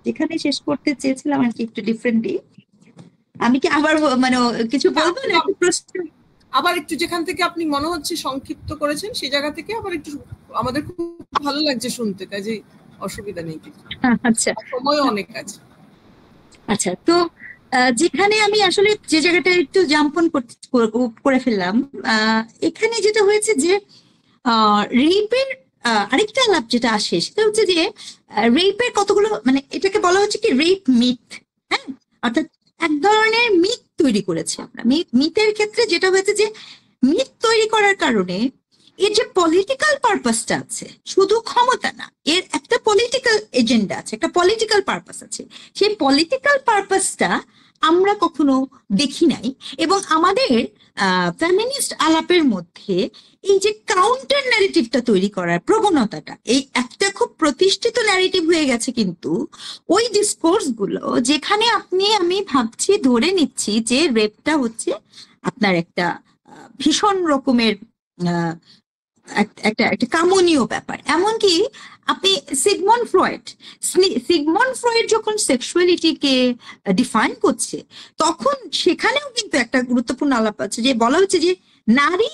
যেখানে শেষ করতে চেয়েছিলাম আর কি একটু ডিফারেন্টলি। আমি কি আবার মানে কিছু বলবো না, একটু প্রশ্ন? আবার একটু যেখান থেকে আপনি মনে হচ্ছে সংক্ষিপ্ত করেছেন সেই জায়গা থেকে আবার একটু, আমাদের খুব ভালো লাগছে শুনতে, কাজে অসুবিধা নেই কিছু, আচ্ছা সময়ও অনেক আছে। আচ্ছা, তো যেখানে আমি আসলে যে জায়গাটা একটু জাম্পন করে ফেললাম, এখানে যেটা হয়েছে যে রেপের আরেকটা আলাপ যেটা আসে সেটা হচ্ছে যে রেপের কতগুলো, মানে এটাকে বলা হচ্ছে কি রেপ মিথ। হ্যাঁ, অর্থাৎ এক ধরনের মিথ তৈরি করেছে আমরা। মিথের ক্ষেত্রে যেটা হয়েছে যে মিথ তৈরি করার কারণে এর যে পলিটিক্যাল পারপাসটা আছে, শুধু ক্ষমতা না, এর একটা পলিটিক্যাল এজেন্ডা আছে, একটা পলিটিক্যাল পারপাস আছে। সেই পলিটিক্যাল পারপাসটা আমরা কখনো দেখি নাই। এবং আমাদের ফেমিনিস্ট আলাপের মধ্যে এই যে কাউন্টার ন্যারেটিভটা তৈরি করার প্রবণতাটা, এই একটা খুব প্রতিষ্ঠিত ন্যারেটিভ হয়ে গেছে। কিন্তু ওই ডিসকোর্স গুলো যেখানে আমি ভাবছি, ধরে নিচ্ছি যে রেপটা হচ্ছে আপনার একটা ভীষণ রকমের আহ, একটা একটা কামনীয় ব্যাপার। এমনকি আপনি সিগমন্ড ফ্রয়েড যখন সেক্সুয়ালিটিকে ডিফাইন করছে, তখন সেখানেও কিন্তু একটা গুরুত্বপূর্ণ আলাপ আছে, যে বলা হচ্ছে যে নারী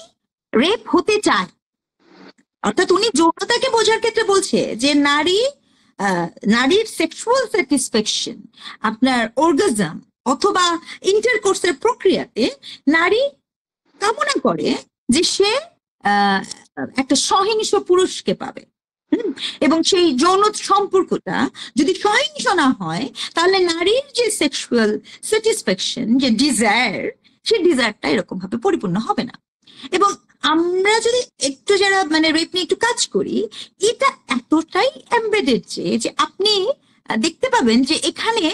রেপ হতে চায়। অর্থাৎ উনি যৌনতাকে বোঝার ক্ষেত্রে বলছে যে নারীর সেক্সুয়াল স্যাটিসফ্যাকশন, আপনার অর্গাজম অথবা ইন্টারকোর্সের প্রক্রিয়াতে নারী কামনা করে যে সে একটা সহিংস পুরুষকে পাবে। এবং সেই যৌন সম্পর্কটা যদি সহিংস না হয়, তাহলে নারীর যে সেক্সুয়াল স্যাটিসফ্যাকশন, যে ডিজায়ার, সেই ডিজায়ারটা এরকম ভাবে পরিপূর্ণ হবে না। এবং আমরা যদি একটু যারা মানে রেপ নিয়ে একটু কাজ করি, এটা এতটাই এমবেডেড যে আপনি দেখতে পাবেন যে এখানে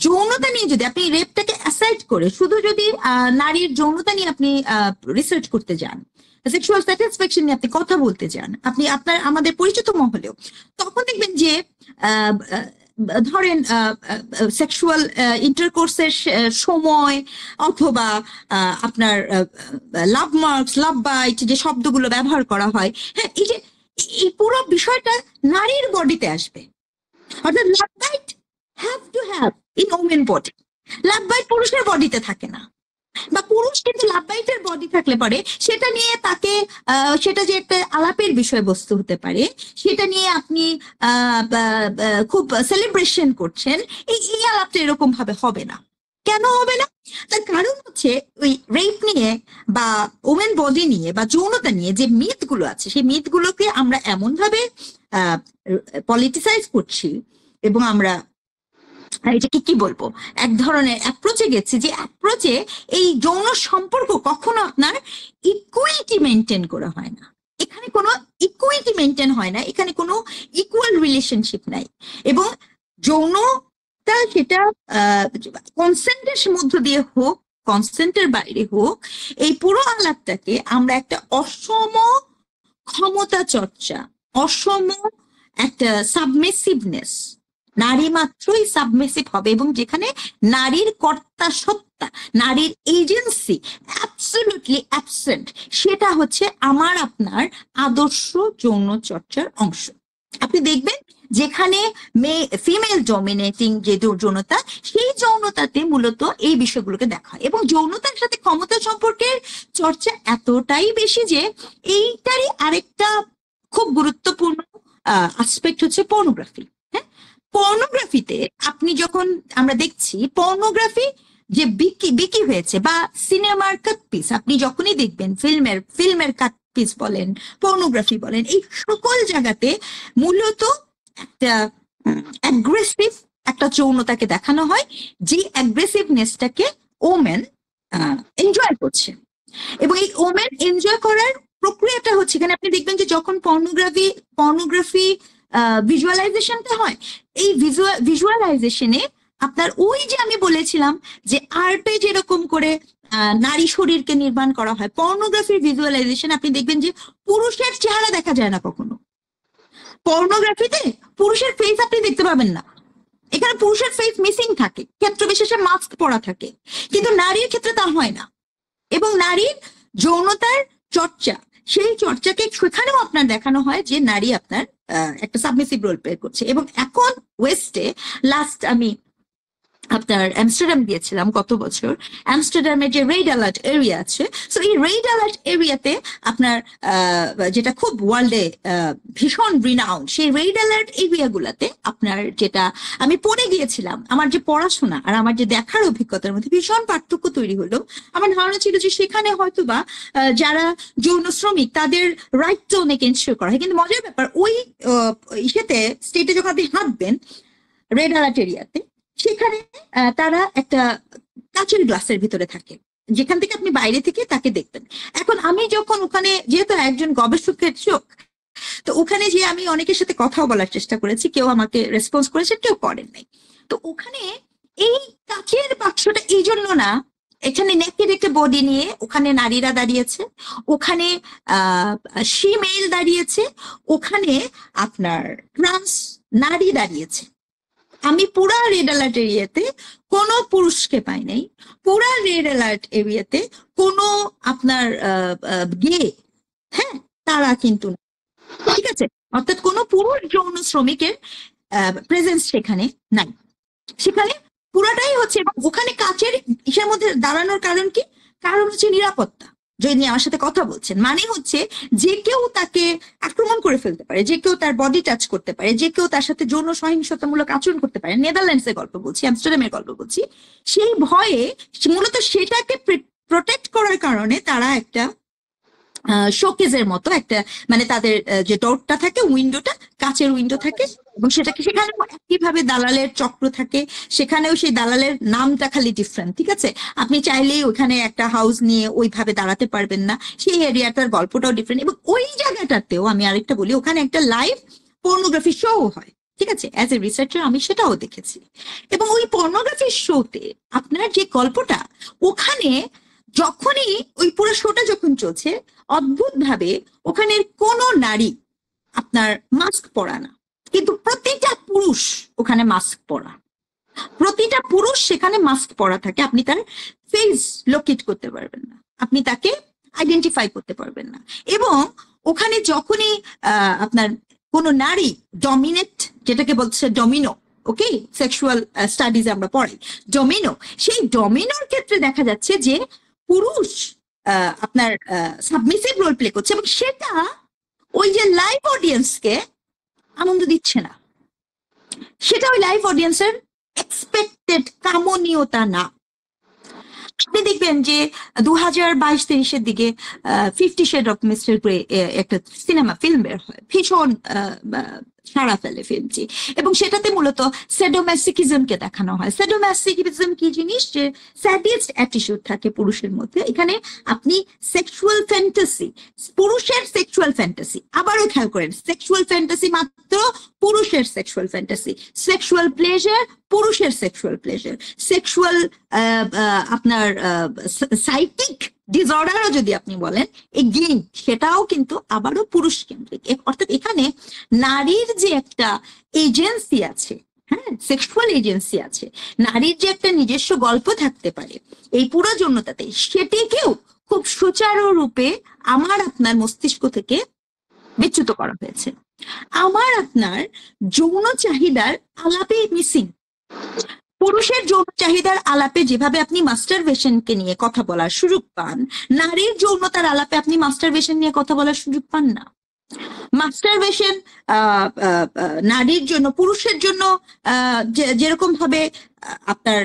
যৌনতা নিয়ে যদি আপনি রেপটাকে অ্যাসাইড করে শুধু যদি নারীর যৌনতা নিয়ে আপনি রিসার্চ করতে যান, সেক্সুয়াল স্যাটিসফ্যাকশন নিয়ে আপনি কথা বলতে চান, আপনি আমাদের পরিচিত মহলেও, তখন দেখবেন যে ধরেন সেক্সুয়াল ইন্টারকোর্সের সময় অথবা আপনার লাভ মার্কস, লাভ বাইট যে শব্দগুলো ব্যবহার করা হয়, হ্যাঁ, এই পুরো বিষয়টা নারীর বডিতে আসবে। অর্থাৎ love bite have to have in women body. Love bite পুরুষের বডিতে থাকে না। বা পুরুষ কিন্তু লাভ বাইটের বডি থাকলে পরে সেটা নিয়ে তাকে সেটা যে একটা আলাপের বিষয়বস্তু হতে পারে, সেটা নিয়ে আপনি খুব সেলিব্রেশন করছেন, এই আলাপটা এরকম ভাবে হবে না। কেন হবে না? তার কারণ হচ্ছে ওই রেপ নিয়ে বা ওমেন বডি নিয়ে বা যৌনতা নিয়ে যে মিথ গুলো আছে, সেই মিথ গুলোকে আমরা এমন ভাবে পলিটিসাইজ করছি, এবং আমরা এটাকে কি বলবো, এক ধরনের অ্যাপ্রোচে গেছি, যে অ্যাপ্রোচে এই যৌন সম্পর্ক কখনো আপনার ইকুইটি মেনটেন করা হয় না। এখানে কোনো ইকুইটি মেনটেন হয় না, এখানে কোনো ইকুয়াল রিলেশনশিপ নাই। এবং যৌনটা সেটা কনসেন্টের মধ্য দিয়ে হোক, কনসেন্টের বাইরে হোক, এই পুরো আলাপটাকে আমরা একটা অসম ক্ষমতা চর্চা, অসম একটা সাবমিসিভনেস, নারী মাত্রই সাবমিসিভ হবে, এবং যেখানে নারীর কর্তা সত্তা, নারীর এজেন্সি অ্যাবসলিউটলি অ্যাবসেন্ট, সেটা হচ্ছে আমার আপনার আদর্শ যৌন চর্চার অংশ। আপনি দেখবেন যেখানে ফিমেল ডমিনেটিং যে যৌনতা, সেই যৌনতাতে মূলত এই বিষয়গুলোকে দেখা হয়। এবং যৌনতার সাথে ক্ষমতা সম্পর্কের চর্চা এতটাই বেশি যে এইটারই আরেকটা খুব গুরুত্বপূর্ণ আসপেক্ট হচ্ছে পর্নোগ্রাফি। হ্যাঁ, পর্নোগ্রাফিতে আপনি যখন আমরা দেখছি পর্নোগ্রাফি যে বিকি হয়েছে, বা সিনেমার কাট পিস, আপনি যখনই দেখবেন ফিল্মের কাট পিস বলেন, পর্নোগ্রাফি বলেন, এই সকল জায়গাতে মূলত একটা অ্যাগ্রেসিভ একটা যৌনতাকে দেখানো হয়, যে অ্যাগ্রেসিভনেসটাকে ওমেন এনজয় করছে। এবং এই ওমেন এনজয় করার প্রক্রিয়াটা হচ্ছে, এখানে আপনি দেখবেন যে যখন পর্নোগ্রাফি ভিজুয়ালাইজেশনটা হয়, এই ভিজুয়ালাইজেশনে আপনার ওই যে আমি বলেছিলাম যে আর্টে যেরকম করে নারী শরীরকে নির্মাণ করা হয়, পর্নোগ্রাফির ভিজুয়ালাইজেশন আপনি দেখবেন যে পুরুষের চেহারা দেখা যায় না কখনো। পর্নোগ্রাফিতে পুরুষের ফেস আপনি দেখতে পাবেন না, এখানে পুরুষের ফেস মিসিং থাকে, ক্ষেত্র বিশেষে মাস্ক পরা থাকে, কিন্তু নারীর ক্ষেত্রে তা হয় না। এবং নারীর যৌনতার চর্চা সেই চর্চাকে সেখানেও আপনার দেখানো হয় যে নারী আপনার একটা সাবমিসিভ রোল প্লে করছে। এবং এখন ওয়েস্টে লাস্ট আমি আপনার আমস্টারডাম গিয়েছিলাম গত বছর, আমস্টারডামের যে রেড অ্যালার্ট এরিয়া আছে, সো এই রেড অ্যালার্ট এরিয়াতে আপনার যেটা খুব ওয়ার্ল্ডে ভীষণ রিনাউন্ড, সেই রেড অ্যালার্ট এরিয়াগুলাতে আপনার যেটা আমি পড়ে গিয়েছিলাম, আমার যে পড়াশোনা আর আমার যে দেখার অভিজ্ঞতার মধ্যে ভীষণ পার্থক্য তৈরি হলো। আমার ধারণা ছিল যে সেখানে হয়তোবা যারা যৌন শ্রমিক তাদের রাইটটা অনেক এনশিওর করা হয়, কিন্তু মজার ব্যাপার ওই ইসেতে স্টেটে যখন আপনি হাঁটবেন রেড অ্যালার্ট এরিয়াতে, সেখানে তারা একটা কাচের গ্লাসের ভিতরে থাকে, যেখান থেকে আপনি বাইরে থেকে তাকে দেখবেন। এখন আমি যখন ওখানে, যেহেতু একজন গবেষকের চোখ, তো ওখানে যে আমি অনেকের সাথে কথাও বলার চেষ্টা করেছি, কেউ আমাকে রেসপন্স করেছে, কেউ করেন নাই। তো ওখানে এই কাচের বাক্সটা এই জন্য না, এখানে নেকের একটা বডি নিয়ে ওখানে নারীরা দাঁড়িয়েছে, ওখানে ফিমেল দাঁড়িয়েছে, ওখানে আপনার ট্রান্স নারী দাঁড়িয়েছে। আমি পুরা রেড অ্যালার্ট এরিয়াতে কোনো পুরুষকে পাই নাই, পুরা রেড অ্যালার্ট এরিয়াতে কোনো আপনার গে, হ্যাঁ, তারা কিন্তু না। ঠিক আছে, অর্থাৎ কোনো পুরুষ যৌন শ্রমিকের প্রেজেন্স সেখানে নাই। সেখানে পুরাটাই হচ্ছে, এবং ওখানে কাচের ইসের মধ্যে দাঁড়ানোর কারণ কি? কারণ হচ্ছে নিরাপত্তা। যদি আমার সাথে কথা বলছেন, মানে হচ্ছে যে কেউ তাকে আক্রমণ করে ফেলতে পারে, যে কেউ তার বডি টাচ করতে পারে, যে কেউ তার সাথে যৌন সহিংসতামূলক আচরণ করতে পারে। নেদারল্যান্ডসের গল্প বলছি, আমস্টারডামের গল্প বলছি। সেই ভয়ে মূলত সেটাকে প্রোটেক্ট করার কারণে তারা একটা শোকেজের মতো একটা, মানে তাদের যে ডোরটা থাকে, উইন্ডোটা কাচের উইন্ডো থাকে, এবং সেটাকে সেখানে একইভাবে দালালের চক্র থাকে, সেখানেও সেই দালালের নামটা খালি ডিফারেন্ট। ঠিক আছে, আপনি চাইলেই ওখানে একটা হাউস নিয়ে ওইভাবে দাঁড়াতে পারবেন না, সেই এরিয়াটার গল্পটাও ডিফারেন্ট। এবং ওই জায়গাটাতেও আমি আরেকটা বলি, ওখানে একটা লাইভ পর্নোগ্রাফি শো হয়। ঠিক আছে, অ্যাজ এ রিসার্চার আমি সেটাও দেখেছি। এবং ওই পর্নোগ্রাফি শোতে আপনার যে গল্পটা, ওখানে যখনই ওই পুরো শোটা যখন চলছে, অদ্ভুত ভাবে ওখানের কোনো নারী আপনার মাস্ক পরা না, কিন্তু প্রতিটা পুরুষ ওখানে মাস্ক পরা, প্রতিটা পুরুষ সেখানে মাস্ক পরা থাকে। আপনি তার ফেস লোকেট করতে পারবেন না, আপনি তাকে আইডেন্টিফাই করতে পারবেন না। এবং ওখানে যখনই আপনার কোনো নারী ডমিনেট, যেটাকে বলছে ডমিনো, ওকে, সেক্সুয়াল স্টাডিজ আমরা পড়াই ডমিনো, সেই ডমিনোর ক্ষেত্রে দেখা যাচ্ছে যে পুরুষ আপনার সাবমিসিভ রোল প্লে করছে, এবং সেটা ওই যে লাইভ অডিয়েন্সকে আনন্দ দিচ্ছে না, সেটা ওই লাইভ অডিয়েন্সের এক্সপেক্টেড কামনীয়তা না। আপনি দেখবেন যে 2022-23-এর দিকে 50 Shades of Mr. Grey একটা সিনেমা ফিল্ম বের হয়, ভীষণ সারা ফেলে ফিল্মটি, এবং সেটাতে মূলত স্যাডোম্যাসোকিজমকে দেখানো হয়। স্যাডোম্যাসোকিজম কি জিনিস? যে স্যাডিস্ট অ্যাটিটিউড থাকে পুরুষের মধ্যে। এখানে আপনি সেক্সুয়াল ফ্যান্টাসি, পুরুষের সেক্সুয়াল ফ্যান্টাসি, আবারও খেয়াল করেন, সেক্সুয়াল ফ্যান্টাসি মাত্র পুরুষের সেক্সুয়াল ফ্যান্টাসি, সেক্সুয়াল প্লেজার পুরুষের সেক্সুয়াল প্লেজার, সেক্সুয়াল আপনার সাইকিক ডিসঅর্ডারও যদি আপনি বলেন, এই গেম, সেটাও কিন্তু আবারও পুরুষ কেন্দ্রিক। অর্থাৎ এখানে নারীর যে একটা এজেন্সি আছে, হ্যাঁ, সেক্সুয়াল এজেন্সি আছে, নারীর যে একটা নিজস্ব গল্প থাকতে পারে এই পুরো যৌনতাতে, সেটিকেও খুব সুচারুরূপে আমার আপনার মস্তিষ্ক থেকে বিচ্যুত করা হয়েছে। আমার আপনার যৌন চাহিদার আলাপে মিসিং। পুরুষের যৌন চাহিদার আলাপে যেভাবে আপনি মাস্টারবেশনকে নিয়ে কথা বলার সুযোগ পান, নারীর যৌনতার আলাপে আপনি মাস্টারবেশন নিয়ে কথা বলার সুযোগ পান না। মাস্টারবেশন নারীর জন্য, পুরুষের জন্য যেরকম ভাবে আপনার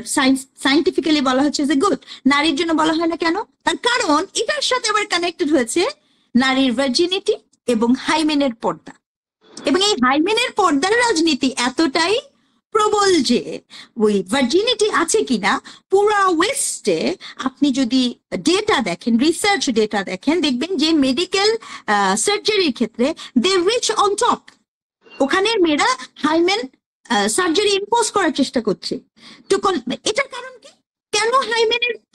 সাইন্টিফিক্যালি বলা হচ্ছে যে গুড, নারীর জন্য বলা হয় না কেন? তার কারণ এটার সাথে আবার কানেক্টেড হয়েছে নারীর ভার্জিনিটি এবং হাইমেনের পর্দা। এবং এই হাইমেনের পর্দার রাজনীতি এতটাই প্রবল যে ওই ভার্জিনিটি আছে কিনা পুরা ওয়েস্টে আপনি যদি ডেটা দেখেন, রিসার্চ ডেটা দেখেন, দেখবেন যে মেডিকেল সার্জারির ক্ষেত্রে দে রিচ অন টপ। ওখানের মেয়েরা হাইমেন সার্জারি ইম্পোজ করার চেষ্টা করছে। তো এটার কারণ কি? কেন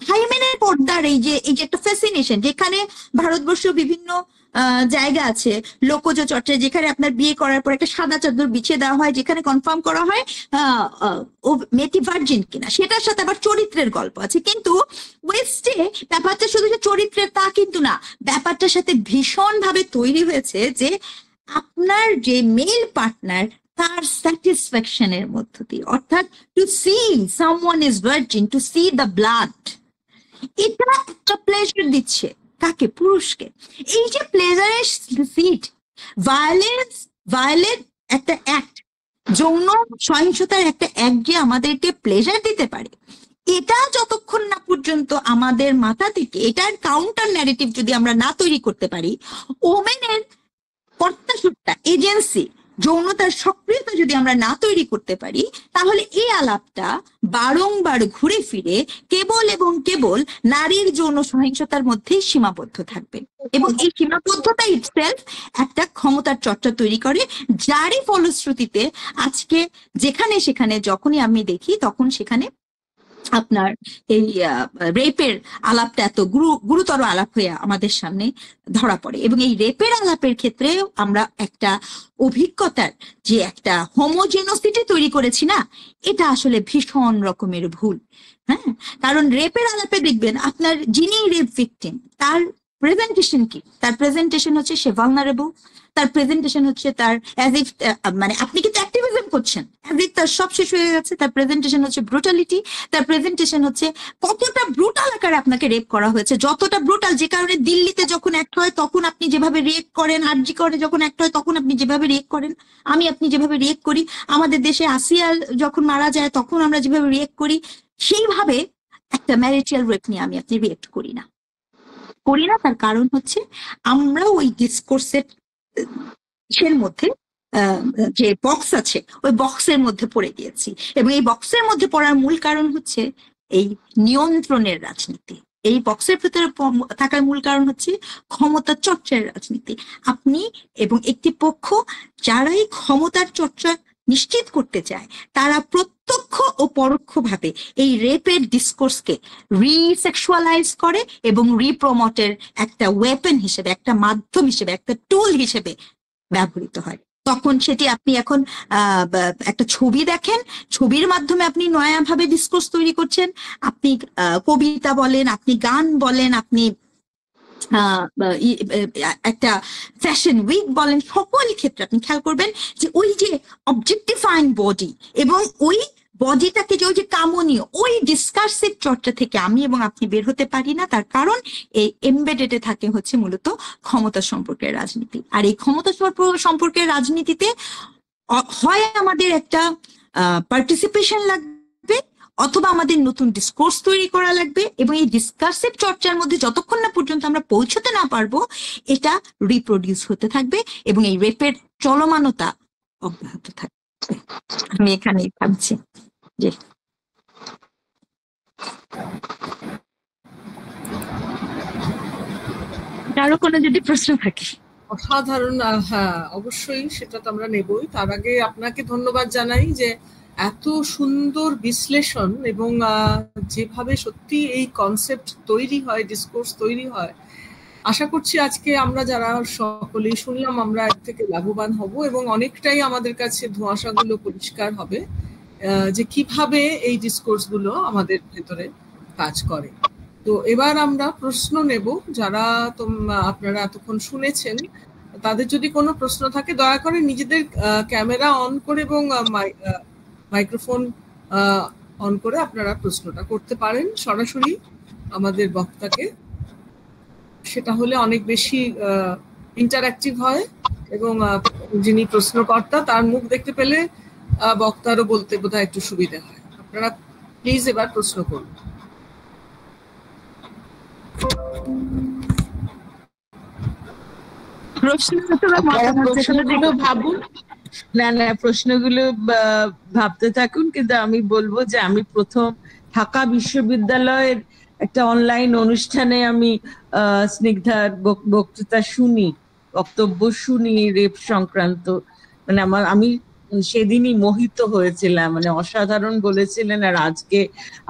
হাইমেনের পর্দার এই যে একটা ফ্যাসিনেশন, যেখানে ভারতবর্ষ বিভিন্ন জায়গা আছে লোকজ চর্চায়, যেখানে আপনার বিয়ে করার পর একটা সাদা চাদর বিছিয়ে দেওয়া হয়, যেখানে কনফার্ম করা হয় ও মেয়েটি ভার্জিন কিনা। সেটার সাথে আবার চরিত্রের গল্প আছে। কিন্তু ওয়েস্টে ব্যাপারটা শুধু যে চরিত্রের তা কিন্তু না, ব্যাপারটার সাথে ভীষণ ভাবে তৈরি হয়েছে যে আপনার যে মেল পার্টনার তার স্যাটিসফ্যাকশনের মধ্য দিয়ে, অর্থাৎ to see someone is virgin, to see the blood, এটা একটা প্লেজার দিচ্ছে কাকে? পুরুষকে। এই যে প্লেজারের সিট, ভায়োলেন্ট একটা অ্যাক্ট, যৌন সহিংসতার একটা অ্যাক্ট যে আমাদেরকে প্লেজার দিতে পারে, এটা যতক্ষণ না পর্যন্ত আমাদের মাথা থেকে এটার কাউন্টার ন্যারেটিভ যদি আমরা না তৈরি করতে পারি, ওমেনের কর্তাসত্তা, এজেন্সি, যৌনতার সক্রিয়তা যদি আমরা না তৈরি করতে পারি, তাহলে এই আলাপটা বারংবার ঘুরে ফিরে কেবল এবং কেবল নারীর যৌন সহিংসতার মধ্যেই সীমাবদ্ধ থাকবে। এবং এই সীমাবদ্ধতা ইটসেলফ একটা ক্ষমতার চর্চা তৈরি করে, যারই ফলশ্রুতিতে আজকে যেখানে সেখানে যখনই আমি দেখি তখন সেখানে আপনার এই রেপের আলাপটা এত গুরুতর আলাপ হয়ে আমাদের সামনে ধরা পড়ে। এবং এই রেপের আলাপের ক্ষেত্রে আমরা একটা অভিজ্ঞতার যে একটা হোমোজেনোসিটি তৈরি করেছি না, এটা আসলে ভীষণ রকমের ভুল। হ্যাঁ, কারণ রেপের আলাপে দেখবেন আপনার যিনি রেপ ভিকটিম তার প্রেজেন্টেশন কি? তার প্রেজেন্টেশন হচ্ছে সে ভালনারেবল, তার প্রেজেন্টেশন হচ্ছে তার অ্যাজ ইফ, মানে আপনি কিন্তু অ্যাক্টিভিজম করছেন, অ্যাজ ইফ তার সব শেষ হয়ে গেছে। তার প্রেজেন্টেশন হচ্ছে ব্রুটালিটি, তার প্রেজেন্টেশন হচ্ছে কতটা ব্রুটাল আকারে আপনাকে রেপ করা হয়েছে, যতটা ব্রুটাল, যে কারণে দিল্লিতে যখন অ্যাক্ট হয় তখন আপনি যেভাবে রিয়েক্ট করেন, আরজি করে যখন অ্যাক্ট হয় তখন আপনি যেভাবে রিয়েক্ট করেন, আপনি যেভাবে রিয়েক্ট করি, আমাদের দেশে আসিয়া যখন মারা যায় তখন আমরা যেভাবে রিয়েক্ট করি, সেইভাবে একটা ম্যারিটাল রেপ নিয়ে আপনি রিয়েক্ট করি না। তার কারণ হচ্ছে আমরা ওই ডিসকোর্সের মধ্যে যে বক্স আছে ওই বক্সের মধ্যে পড়ে গিয়েছি। এবং এই বক্সের মধ্যে পড়ার মূল কারণ হচ্ছে এই নিয়ন্ত্রণের রাজনীতি। এই বক্সের ভিতরে থাকার মূল কারণ হচ্ছে ক্ষমতা চর্চার রাজনীতি। আপনি এবং একটি পক্ষ যারাই ক্ষমতার চর্চা নিশ্চিত করতে চায়, তারা প্রত্যক্ষ ও পরোক্ষভাবে এই রেপের ডিসকোর্সকে রিসেক্সুয়ালাইজ করে এবং রিপ্রমোটের একটা ওয়েপন হিসেবে, একটা মাধ্যম হিসেবে, একটা টুল হিসেবে ব্যবহৃত হয়। তখন সেটি আপনি এখন একটা ছবি দেখেন, ছবির মাধ্যমে আপনি নয়াভাবে ডিসকোর্স তৈরি করছেন, আপনি কবিতা বলেন, আপনি গান বলেন, আপনি একটা ফ্যাশন উইক বলেন, সকল ক্ষেত্রে আপনি খেয়াল করবেন যে ওই যে অবজেক্টিফাইং বডি এবং ওই বডিটাকে যে ওই যে কামনীয়, ওই ডিসকার্সিভ চর্চা থেকে আমি এবং আপনি বের হতে পারি না। তার কারণ এই এমবেডেডে থাকে হচ্ছে মূলত ক্ষমতা সম্পর্কের রাজনীতি। আর এই ক্ষমতা সম্পর্কের রাজনীতিতে হয় আমাদের একটা পার্টিসিপেশন লাগবে, অথবা আমাদের নতুন ডিসকোর্স তৈরি করা লাগবে। এবং এই ডিসকার্সিভ চর্চার মধ্যে যতক্ষণ না পর্যন্ত আমরা পৌঁছতে না পারবো, এটা রিপ্রোডিউস হতে থাকবে এবং এই রেপের চলমানতা অব্যাহত থাকবে। আমি এখানেই থামছি। জি, আরো কোনো যদি প্রশ্ন থাকে? অসাধারণ, হ্যাঁ অবশ্যই, সেটা তো আমরা নেবই। তার আগে আপনাকে ধন্যবাদ জানাই যে এত সুন্দর বিশ্লেষণ এবং যেভাবে সত্যি এই কনসেপ্ট তৈরি হয়, ডিসকোর্স তৈরি হয়। আশা করছি আজকে আমরা যারা সকলেই শুনলাম আমরা এর থেকে লাভবান হব এবং অনেকটাই আমাদের কাছে ধোঁয়াশাগুলো পরিষ্কার হবে যে কিভাবে এই ডিসকোর্স গুলো আমাদের ভেতরে কাজ করে। তো এবার আমরা প্রশ্ন নেব। যারা আপনারা এতক্ষণ শুনেছেন, তাদের যদি কোনো প্রশ্ন থাকে দয়া করে নিজেদের ক্যামেরা অন করে এবং মাইক্রোফোন অন করে আপনারা প্রশ্নটা করতে পারেন সরাসরি আমাদের বক্তাকে। সেটা হলে অনেক বেশি ইন্টারঅ্যাক্টিভ হয় এবং যিনি প্রশ্নকর্তা তার মুখ দেখতে পেলে বক্তারও বলতে বোধহয় একটু সুবিধা হয়। আপনারা প্লিজ এবার প্রশ্ন করুন। প্রশ্নগুলো ভাবুন, না প্রশ্নগুলো ভাবতে থাকুন। কিন্তু আমি বলবো যে আমি প্রথম ঢাকা বিশ্ববিদ্যালয়ের একটা অনলাইন অনুষ্ঠানে আমি স্নিগ্ধার বক্তৃতা শুনি, বক্তব্য শুনি রেপ সংক্রান্ত। মানে আমি সেদিনই মোহিত হয়েছিলাম, মানে অসাধারণ বলেছিলেন। আর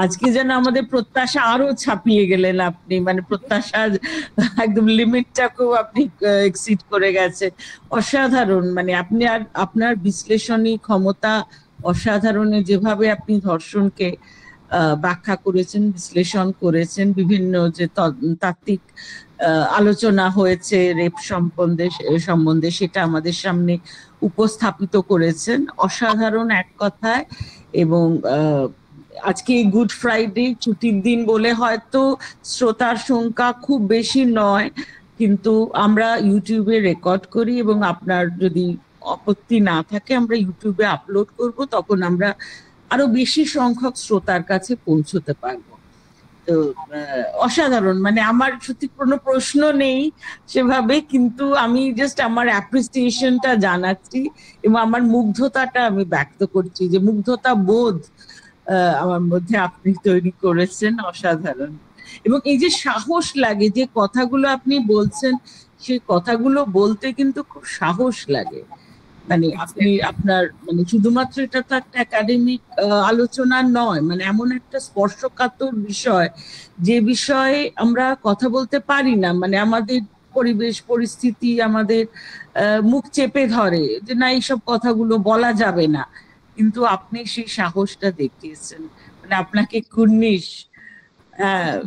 আজকে যেন আমাদের প্রত্যাশা আরো ছাপিয়ে গেলেন আপনি, মানে প্রত্যাশার একদম লিমিটটা খুব আপনি এক্সিড করে গেছে। অসাধারণ, মানে আপনি আর আপনার বিশ্লেষণী ক্ষমতা অসাধারণ। যেভাবে আপনি ধর্ষণকে ব্যাখ্যা করেছেন, বিশ্লেষণ করেছেন, বিভিন্ন যে তাত্ত্বিক আলোচনা হয়েছে রেপ সম্বন্ধে সেটা আমাদের সামনে উপস্থাপিত করেছেন অসাধারণ এক কথায়। এবং আজকে গুড ফ্রাইডে, ছুটির দিন বলে হয়তো শ্রোতার সংখ্যা খুব বেশি নয়, কিন্তু আমরা ইউটিউবে রেকর্ড করি এবং আপনার যদি আপত্তি না থাকে আমরা ইউটিউবে আপলোড করব, তখন আমরা আরো বেশি সংখ্যক শ্রোতার কাছে পৌঁছতে পারবো। তো অসাধারণ, মানে আমার সত্যি কোনো প্রশ্ন নেই সেভাবে, কিন্তু আমি জাস্ট আমার অ্যাপ্রিসিয়েশনটা জানাচ্ছি এবং আমার মুগ্ধতাটা আমি ব্যক্ত করছি, যে মুগ্ধতা বোধ আমার মধ্যে আপনি তৈরি করেছেন। অসাধারণ। এবং এই যে সাহস লাগে, যে কথাগুলো আপনি বলছেন সেই কথাগুলো বলতে কিন্তু খুব সাহস লাগে। মানে আপনি আপনার মানে শুধুমাত্র এটা তো একটা একাডেমিক আলোচনা নয়, মানে এমন একটা স্পর্শকাতর বিষয় যে বিষয়ে আমরা কথা বলতে পারি না, মানে আমাদের পরিবেশ পরিস্থিতি আমাদের মুখ চেপে ধরে যে না এইসব কথাগুলো বলা যাবে না, কিন্তু আপনি সেই সাহসটা দেখিয়েছেন। মানে আপনাকে কুর্নিশ।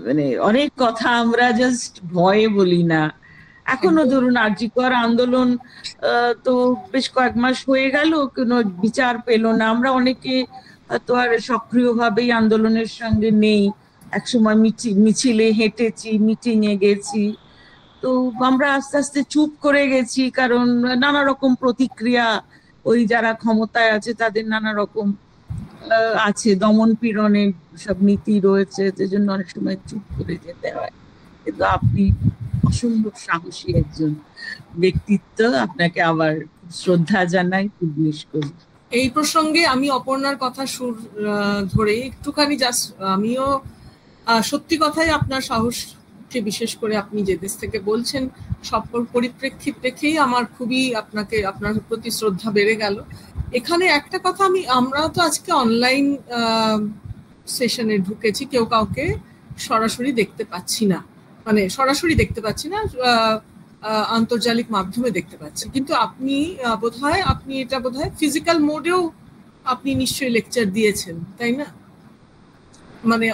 মানে অনেক কথা আমরা জাস্ট ভয়ে বলি না। এখনো ধরুন আরজিকর আন্দোলন তো বেশ কয়েক মাস হয়ে গেল, কোনো বিচার পেল না। আমরা অনেকে তো আর সক্রিয়ভাবেই আন্দোলনের সঙ্গে নেই, একসময় মিছিলে হেঁটেছি, মিটিং এ গেছি, তো আমরা আস্তে আস্তে চুপ করে গেছি, কারণ নানা রকম প্রতিক্রিয়া, ওই যারা ক্ষমতায় আছে তাদের নানা রকম আছে, দমন পীড়নের সব নীতি রয়েছে, সেজন্য অনেক সময় চুপ করে যেতে হয়। কিন্তু আপনি অসম্ভব সাহসী একজন ব্যক্তিত্ব, আপনাকে আবার শ্রদ্ধা জানাই, কুর্নিশ করি। এই প্রসঙ্গে আমি অপর্ণার কথা সুর ধরে একটুখানি জাস্ট আমিও সত্যি কথাই আপনার সাহসকে, বিশেষ করে আপনি যে দেশ থেকে বলছেন সব পরিপ্রেক্ষিত দেখেই আমার খুবই আপনার প্রতি শ্রদ্ধা বেড়ে গেল। এখানে একটা কথা, আমরা তো আজকে অনলাইন সেশনে ঢুকেছি, কেউ কাউকে সরাসরি দেখতে পাচ্ছি না, মানে সরাসরি দেখতে পাচ্ছি না, আন্তর্জালিক মাধ্যমে দেখতে পাচ্ছি। কিন্তু আপনি এটা বোধহয় ফিজিক্যাল মোডেও আপনি নিশ্চয়ই লেকচার দিয়েছেন, তাই না? মানে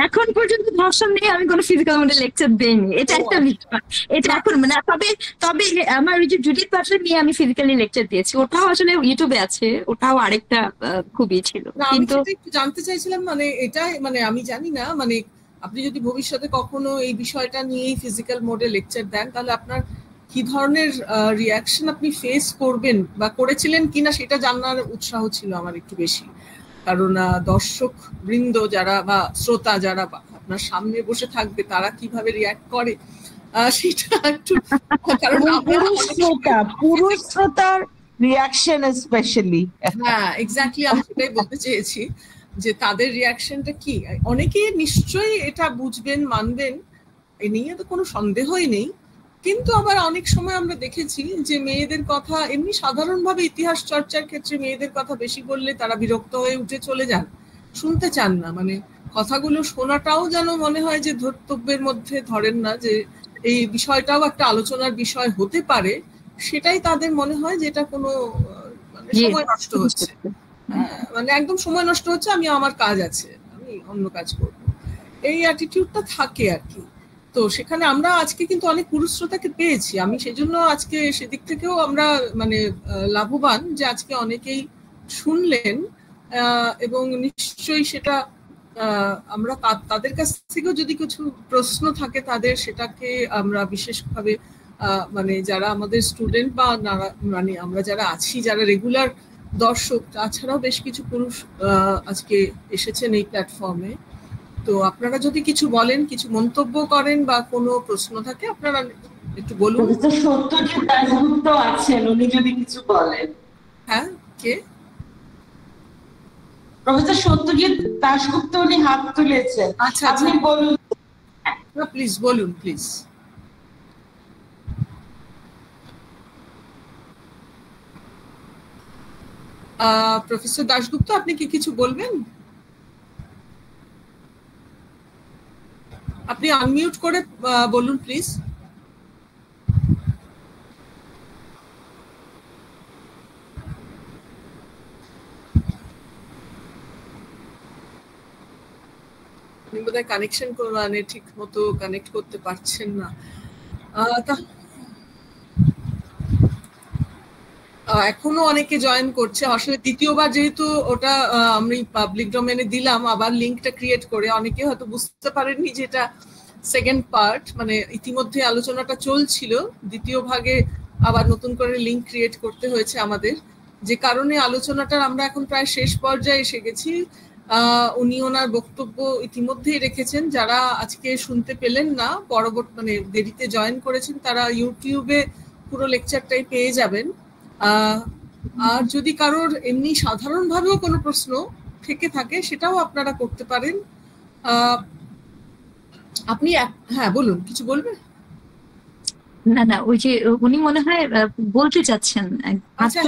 এখন পর্যন্ত ধর্ষণ নিয়ে আমি কোনো ফিজিক্যাল মোডে লেকচার দেইনি, এটা একটা বিষয়। এটা এখন মানে তবে আমার ওই যে জুডিথ বাটলার নিয়ে আমি ফিজিক্যালি লেকচার দিয়েছি, ওটাও আসলে ইউটিউবে আছে, ওটাও আরেকটা খুবই ছিল। কিন্তু একটু জানতে চাইছিলাম, মানে এটা মানে আমি জানি না, মানে আপনি যদি ভবিষ্যতে কখনো এই বিষয়টা নিয়ে ফিজিক্যাল মোডে লেকচার দেন, তাহলে আপনার কি ধরনের রিয়াকশন আপনি ফেস করবেন বা করেছিলেন কিনা সেটা জানার উৎসাহ ছিল আমার একটু বেশি। কারণ দর্শক বৃন্দ যারা বা শ্রোতা যারা আপনার সামনে বসে থাকবে তারা কিভাবে রিয়াক্ট করে সেটা একটু, কারণ পুরুষ শ্রোতার রিয়াকশন স্পেশালি, হ্যাঁ এক্স্যাক্টলি আমি সেটাই বলতে চেয়েছি যে তাদের রিয়াকশনটা কি। অনেকেই নিশ্চয়ই এটা বুঝবেন, মানবেন, এ নিয়ে তো কোনো সন্দেহই নেই। কিন্তু আবার অনেক সময় আমরা দেখেছি যে মেয়েদের কথা, এমনি সাধারণভাবে ইতিহাস চর্চার ক্ষেত্রে মেয়েদের কথা বেশি বললে তারা বিরক্ত হয়ে উঠে চলে যান, শুনতে চান না, মানে কথাগুলো শোনাটাও যেন মনে হয় যে ধর্তব্যের মধ্যে ধরেন না, যে এই বিষয়টাও একটা আলোচনার বিষয় হতে পারে, সেটাই তাদের মনে হয় যে এটা কোনো সময় নষ্ট হচ্ছে, মানে একদম সময় নষ্ট হচ্ছে, আমি আমার কাজ আছে, আমি অন্য কাজ করব, এই অ্যাটিটিউডটা থাকে আর কি। তো সেখানে আমরা আজকে কিন্তু অনেক পুরুষ শ্রোতাকে পেয়েছি, আমি সেজন্য আজকে সেদিক থেকেও আমরা মানে লাভবান যে আজকে অনেকেই শুনলেন, এবং নিশ্চয়ই সেটা আমরা তাদের কাছ থেকেও যদি কিছু প্রশ্ন থাকে তাদের, সেটাকে আমরা বিশেষভাবে মানে যারা আমাদের স্টুডেন্ট বা মানে আমরা যারা আছি, যারা রেগুলার দর্শক, তাছাড়াও বেশ কিছু পুরুষ আজকে এসেছেন এই প্ল্যাটফর্মে। তো আপনারা যদি কিছু বলেন, কিছু মন্তব্য করেন বা কোনো প্রশ্ন থাকে আপনারা একটু বলুন। সত্যজিৎ দাশগুপ্ত আছেন, উনি যদি কিছু বলেন। হ্যাঁ, কে? প্রফেসর সত্যজিৎ দাশগুপ্ত, উনি হাত তুলেছেন। আচ্ছা, আপনি বলুন। প্লিজ বলুন, প্লিজ। প্রফেসর দাশগুপ্ত, আপনি কি কিছু বলবেন? আপনি আনমিউট করে বলুন প্লিজ। বোধহয় কানেকশন মানে ঠিক মতো কানেক্ট করতে পারছেন না। এখনো অনেকে জয়েন করছে। আসলে দ্বিতীয়বার যেহেতু ওটা আমি পাবলিক ডোমেনে দিলাম, আবার লিঙ্কটা ক্রিয়েট করে, অনেকে হয়তো বুঝতে পারেননি যে এটা সেকেন্ড পার্ট, মানে ইতিমধ্যে আলোচনাটা চলছিল, দ্বিতীয় ভাগে আবার নতুন করে লিঙ্ক ক্রিয়েট করতে হয়েছে আমাদের, যে কারণে আলোচনাটার আমরা এখন প্রায় শেষ পর্যায়ে এসে গেছি। উনি ওনার বক্তব্য ইতিমধ্যেই রেখেছেন। যারা আজকে শুনতে পেলেন না, পরবর্তী মানে দেরিতে জয়েন করেছেন, তারা ইউটিউবে পুরো লেকচারটাই পেয়ে যাবেন। আর যদি কারোর এমনি সাধারণভাবেও কোনো প্রশ্ন থেকে থাকে সেটাও আপনারা করতে পারেন। আপনি হ্যাঁ বলুন, কিছু বলবেন? না ওই যে উনি মনে হয় বলতে চাচ্ছেন। আচ্ছা,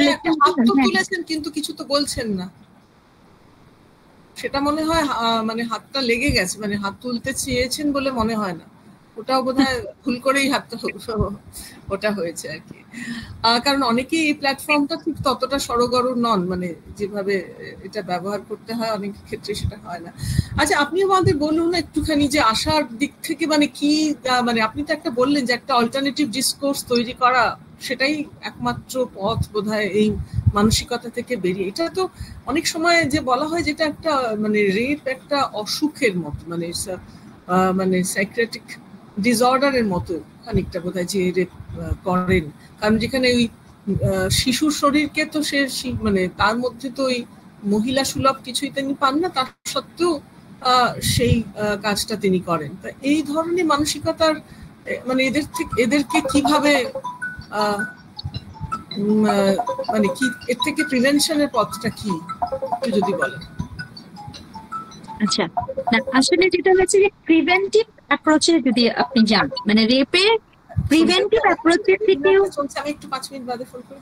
হাত তো তুলেছেন কিন্তু কিছু তো বলছেন না, সেটা মনে হয় মানে হাতটা লেগে গেছে, মানে হাত তুলতে চেয়েছেন বলে মনে হয় না, ওটাও বোধহয় ভুল করেই হাতটা ওটা হয়েছে আর কি। কারণ অনেকেই এই প্ল্যাটফর্মটা ঠিক ততটা সড়গড় নন, মানে যেভাবে এটা ব্যবহার করতে হয় অনেক ক্ষেত্রে সেটা হয় না। আচ্ছা, আপনি আমাদের বলুন একটুখানি যে আসার দিক থেকে মানে কি, মানে আপনি তো একটা বললেন যে একটা অল্টারনেটিভ ডিসকোর্স তৈরি করা, সেটাই একমাত্র পথ বোধহয় এই মানসিকতা থেকে বেরিয়ে। এটা তো অনেক সময় যে বলা হয় যেটা একটা মানে রেপ একটা অসুখের মতো, মানে মানে সাইকিয়াট্রিক ডিসঅর্ডারের মতো খানিকটা বোধহয় যে রেপ করেন। কারণ যেখানে ওই শিশুর শরীরকে তো সে মানে তার মধ্যে তো ওই মহিলা সুলভ কিছুই তিনি পান না, তার সত্ত্বেও সেই কাজটা তিনি করেন। তা এই ধরনের মানসিকতার মানে এদেরকে কিভাবে মানে কি, এর থেকে প্রিভেনশনের পথটা কি একটু যদি বলেন। আচ্ছা, না আসলে যেটা হচ্ছে যে প্রিভেন্টিভ অ্যাপ্রোচে যদি আপনি যান, মানে রেপের প্রিভেন্টিভ অ্যাপ্রোচের থেকেও আমি একটু 5 মিনিট বাদে ফোন করি।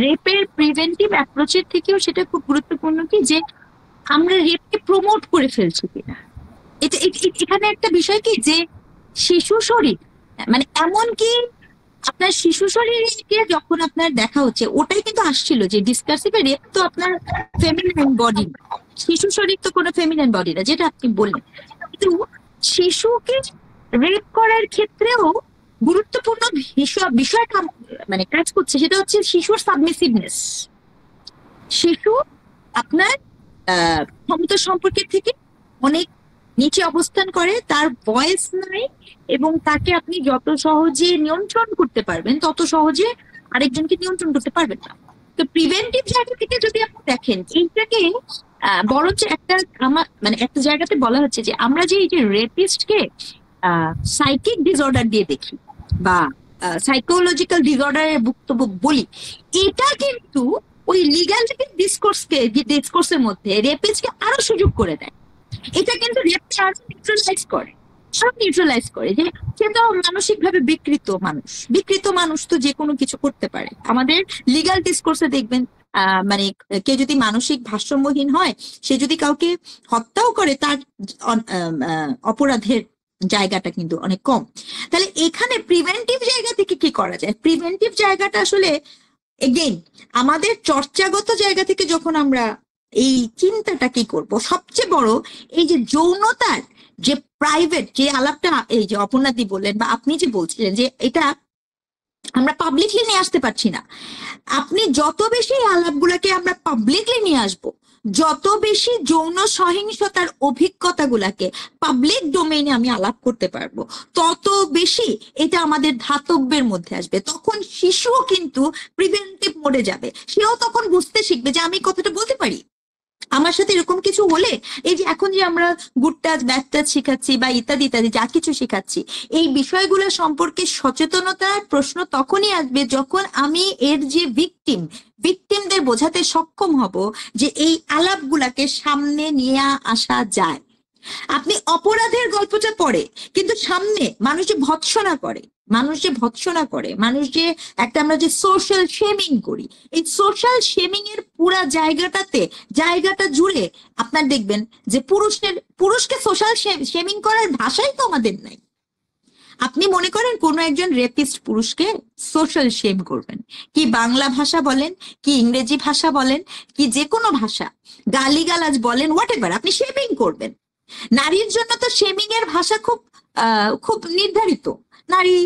রেপের প্রিভেন্টিভ অ্যাপ্রোচের থেকেও সেটা খুব গুরুত্বপূর্ণ কি যে আমরা রেপকে প্রমোট করে ফেলছি কিনা। এটা এখানে একটা বিষয় কি যে শিশু শরীর, মানে এমন কি আপনার শিশু শরীরকে যখন আপনার দেখা হচ্ছে, ওটাই কিন্তু আসছিল যে ডিসকাসিভে রেপ তো আপনার ফেমিনাইন বডি, শিশু শরীর তো কোনো ফেমিনাইন বডি না, যেটা আপনি বললেন। কিন্তু শিশুকে রেপ করার ক্ষেত্রেও গুরুত্বপূর্ণ বিষয়টা মানে কাজ করছে, সেটা হচ্ছে শিশুর সাবমিসিভনেস। শিশু আপনার ক্ষমতা সম্পর্কের থেকে অনেক নিচে অবস্থান করে, তার ভয়েস নাই, এবং তাকে আপনি যত সহজে নিয়ন্ত্রণ করতে পারবেন তত সহজে আরেকজনকে নিয়ন্ত্রণ করতে পারবেন না। তো প্রিভেন্টিভ জায়গা থেকে যদি আপনি দেখেন, এইটাকে বরঞ্চ একটা মানে একটা জায়গাতে বলা হচ্ছে যে আমরা যে এই যে রেপিস্টকে সাইকিক ডিসঅর্ডার দিয়ে দেখি বা সাইকোলজিক্যাল ডিসঅর্ডারের বক্তব্য বলি, এটা কিন্তু ওই লিগ্যাল ডিসকোর্সের মধ্যে রেপিস্টকে আরো সুযোগ করে দেয়। এটা কিন্তু রেপকে আরো নিউট্রালাইজ করে যে সে তো মানসিক ভাবে বিকৃত মানুষ তো যে কোনো কিছু করতে পারে। আমাদের লিগ্যাল ডিসকোর্সে দেখবেন মানে কেউ যদি মানসিক ভারসাম্যহীন হয়, সে যদি কাউকে হত্যাও করে, তার অপরাধের জায়গাটা কিন্তু অনেক কম। তাহলে এখানে প্রিভেন্টিভ জায়গা থেকে কি করা যায়? প্রিভেন্টিভ জায়গাটা আসলে এগেইন আমাদের চর্চাগত জায়গা থেকে যখন আমরা এই চিন্তাটা কি করব, সবচেয়ে বড় এই যে যৌনতার যে প্রাইভেট যে আলাপটা, এই যে অপর্ণাদি বললেন বা আপনি যে বলছিলেন যে এটা আমরা পাবলিকলি নিয়ে আসতে পারছি না, আপনি যত বেশি আলাপগুলোকে আমরা পাবলিকলি নিয়ে আসবো, যত বেশি যৌন সহিংসতার অভিজ্ঞতাগুলাকে পাবলিক ডোমেইনে আমি আলাপ করতে পারবো, তত বেশি এটা আমাদের ধাতব্যের মধ্যে আসবে। তখন শিশুও কিন্তু প্রিভেন্টিভ মোডে যাবে, সেও তখন বুঝতে শিখবে যে আমি কথাটা বলতে পারি, আমার সাথে এরকম কিছু হলে, এই যে এখন যে আমরা গুড টাচ ব্যাড টাচ শিখাচ্ছি বা ইত্যাদি ইত্যাদি যা কিছু শিখাচ্ছি, এই বিষয়গুলো সম্পর্কে সচেতনতার প্রশ্ন তখনই আসবে যখন আমি এর যে ভিকটিমদের বোঝাতে সক্ষম হব যে এই আলাপগুলাকে সামনে নিয়ে আসা যায়। আপনি অপরাধের গল্পটা পড়ে কিন্তু সামনে মানুষ যে ভৎসনা করে, মানুষ যে ভৎসনা করে, মানুষ যে একটা আমরা যে সোশ্যাল শেমিং করি, এই সোশ্যাল শেমিং এর পুরা জায়গাটা জুড়ে আপনার দেখবেন যে পুরুষকে সোশ্যাল শেমিং করার ভাষাই তো আমাদের নাই। আপনি মনে করেন কোনো একজন রেপিস্ট পুরুষকে সোশ্যাল শেম করবেন, কি বাংলা ভাষা বলেন, কি ইংরেজি ভাষা বলেন, কি যে কোনো ভাষা, গালিগালাজ বলেন, হোয়াট এভার, আপনি শেমিং করবেন। নারীর জন্য তো শেমিং এর ভাষা খুব নির্ধারিত। নারী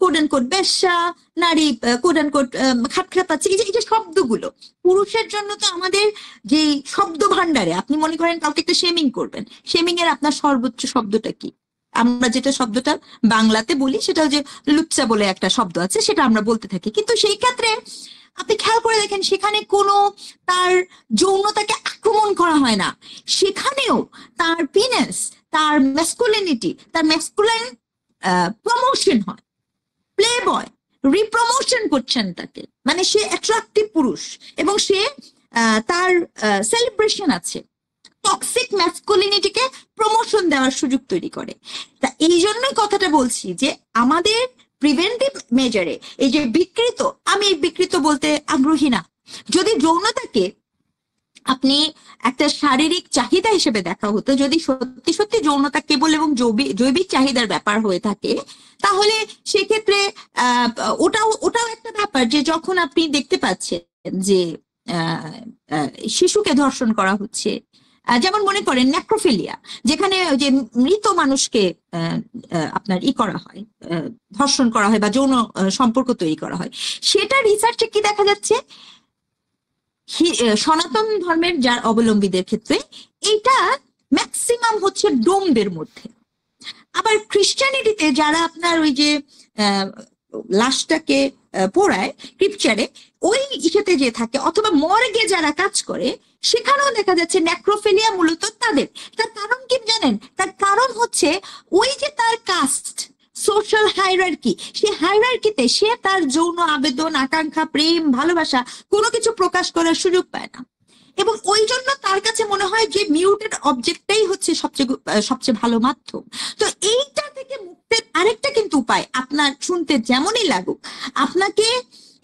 কোড অ্যান্ড কোড বেশ্যা, নারী কোড অ্যান্ড কোড খাটখাটাচ্ছে, এই যে শব্দগুলো। পুরুষের জন্য তো আমাদের যে শব্দ ভান্ডারে আপনি মনে করেন কাউকে একটা শেমিং করবেন, শেমিং এর আপনার সর্বোচ্চ শব্দটা কি? আমরা যেটা শব্দটা বাংলাতে বলি সেটা যে লুচ্চা বলে একটা শব্দ আছে, সেটা আমরা বলতে থাকি। কিন্তু সেই ক্ষেত্রে আপনি খেয়াল করে দেখেন সেখানে কোনো তার যৌনতাকে আক্রমণ করা হয় না, সেখানেও তার পিনেস, তার ম্যাসকুলিনিটি, তার ম্যাসকুলাইন প্রমোশন হয়। প্লে বয় রিপ্রমোশন করছেন তাকে, মানে সে অ্যাট্রাক্টিভ পুরুষ এবং সে তার সেলিব্রেশন আছে, টক্সিক ম্যাসকুলিনিটিকে প্রমোশন দেওয়ার সুযোগ তৈরি করে। তা এই জন্যই কথাটা বলছি যে আমাদের প্রিভেন্টিভ মেজারে এই যে বিকৃত, আমি বিকৃত বলতে আগ্রহী না। যদি যৌনতাকে আপনি একটা শারীরিক চাহিদা হিসেবে দেখা হতো, যদি সত্যি সত্যি যৌনতা কেবল এবং জৈবিক চাহিদার ব্যাপার হয়ে থাকে, তাহলে সেক্ষেত্রে ওটাও একটা ব্যাপার যে যখন আপনি দেখতে পাচ্ছেন যে শিশুকে ধর্ষণ করা হচ্ছে, যেমন মনে করেন নেক্রোফিলিয়া, যেখানে যে মৃত মানুষকে আপনার করা হয়, ধর্ষণ করা হয় বা যৌন সম্পর্ক তৈরি করা হয়, সেটা রিসার্চে কি দেখা যাচ্ছে, সনাতন ধর্মের যার অবলম্বীদের ক্ষেত্রে এইটা ম্যাক্সিমাম হচ্ছে ডোমদের মধ্যে। আবার খ্রিস্টানিটিতে যারা আপনার ওই যে লাশটাকে পোড়ায় ক্রিপচারে, ওই ইসেতে যে থাকে অথবা মর্গে যারা কাজ করে, সেখানেও দেখা যাচ্ছে নেক্রোফিলিয়া মূলত তাদের। তার কারণ কি জানেন? তার কারণ হচ্ছে ওই যে তার কাস্ট, সোশ্যাল হায়ারার্কি, সেই হায়ারার্কিতে সে তার যৌন আবেদন, আকাঙ্ক্ষা, প্রেম, ভালোবাসা কোনো কিছু প্রকাশ করার সুযোগ পায় না, এবং ওই জন্য তার কাছে মনে হয় যে মিউটেড অবজেক্টটাই হচ্ছে সবচেয়ে ভালো মাধ্যম। তো এইটা থেকে মুক্তির আরেকটা কিন্তু উপায়, আপনার শুনতে যেমনই লাগুক, আপনাকে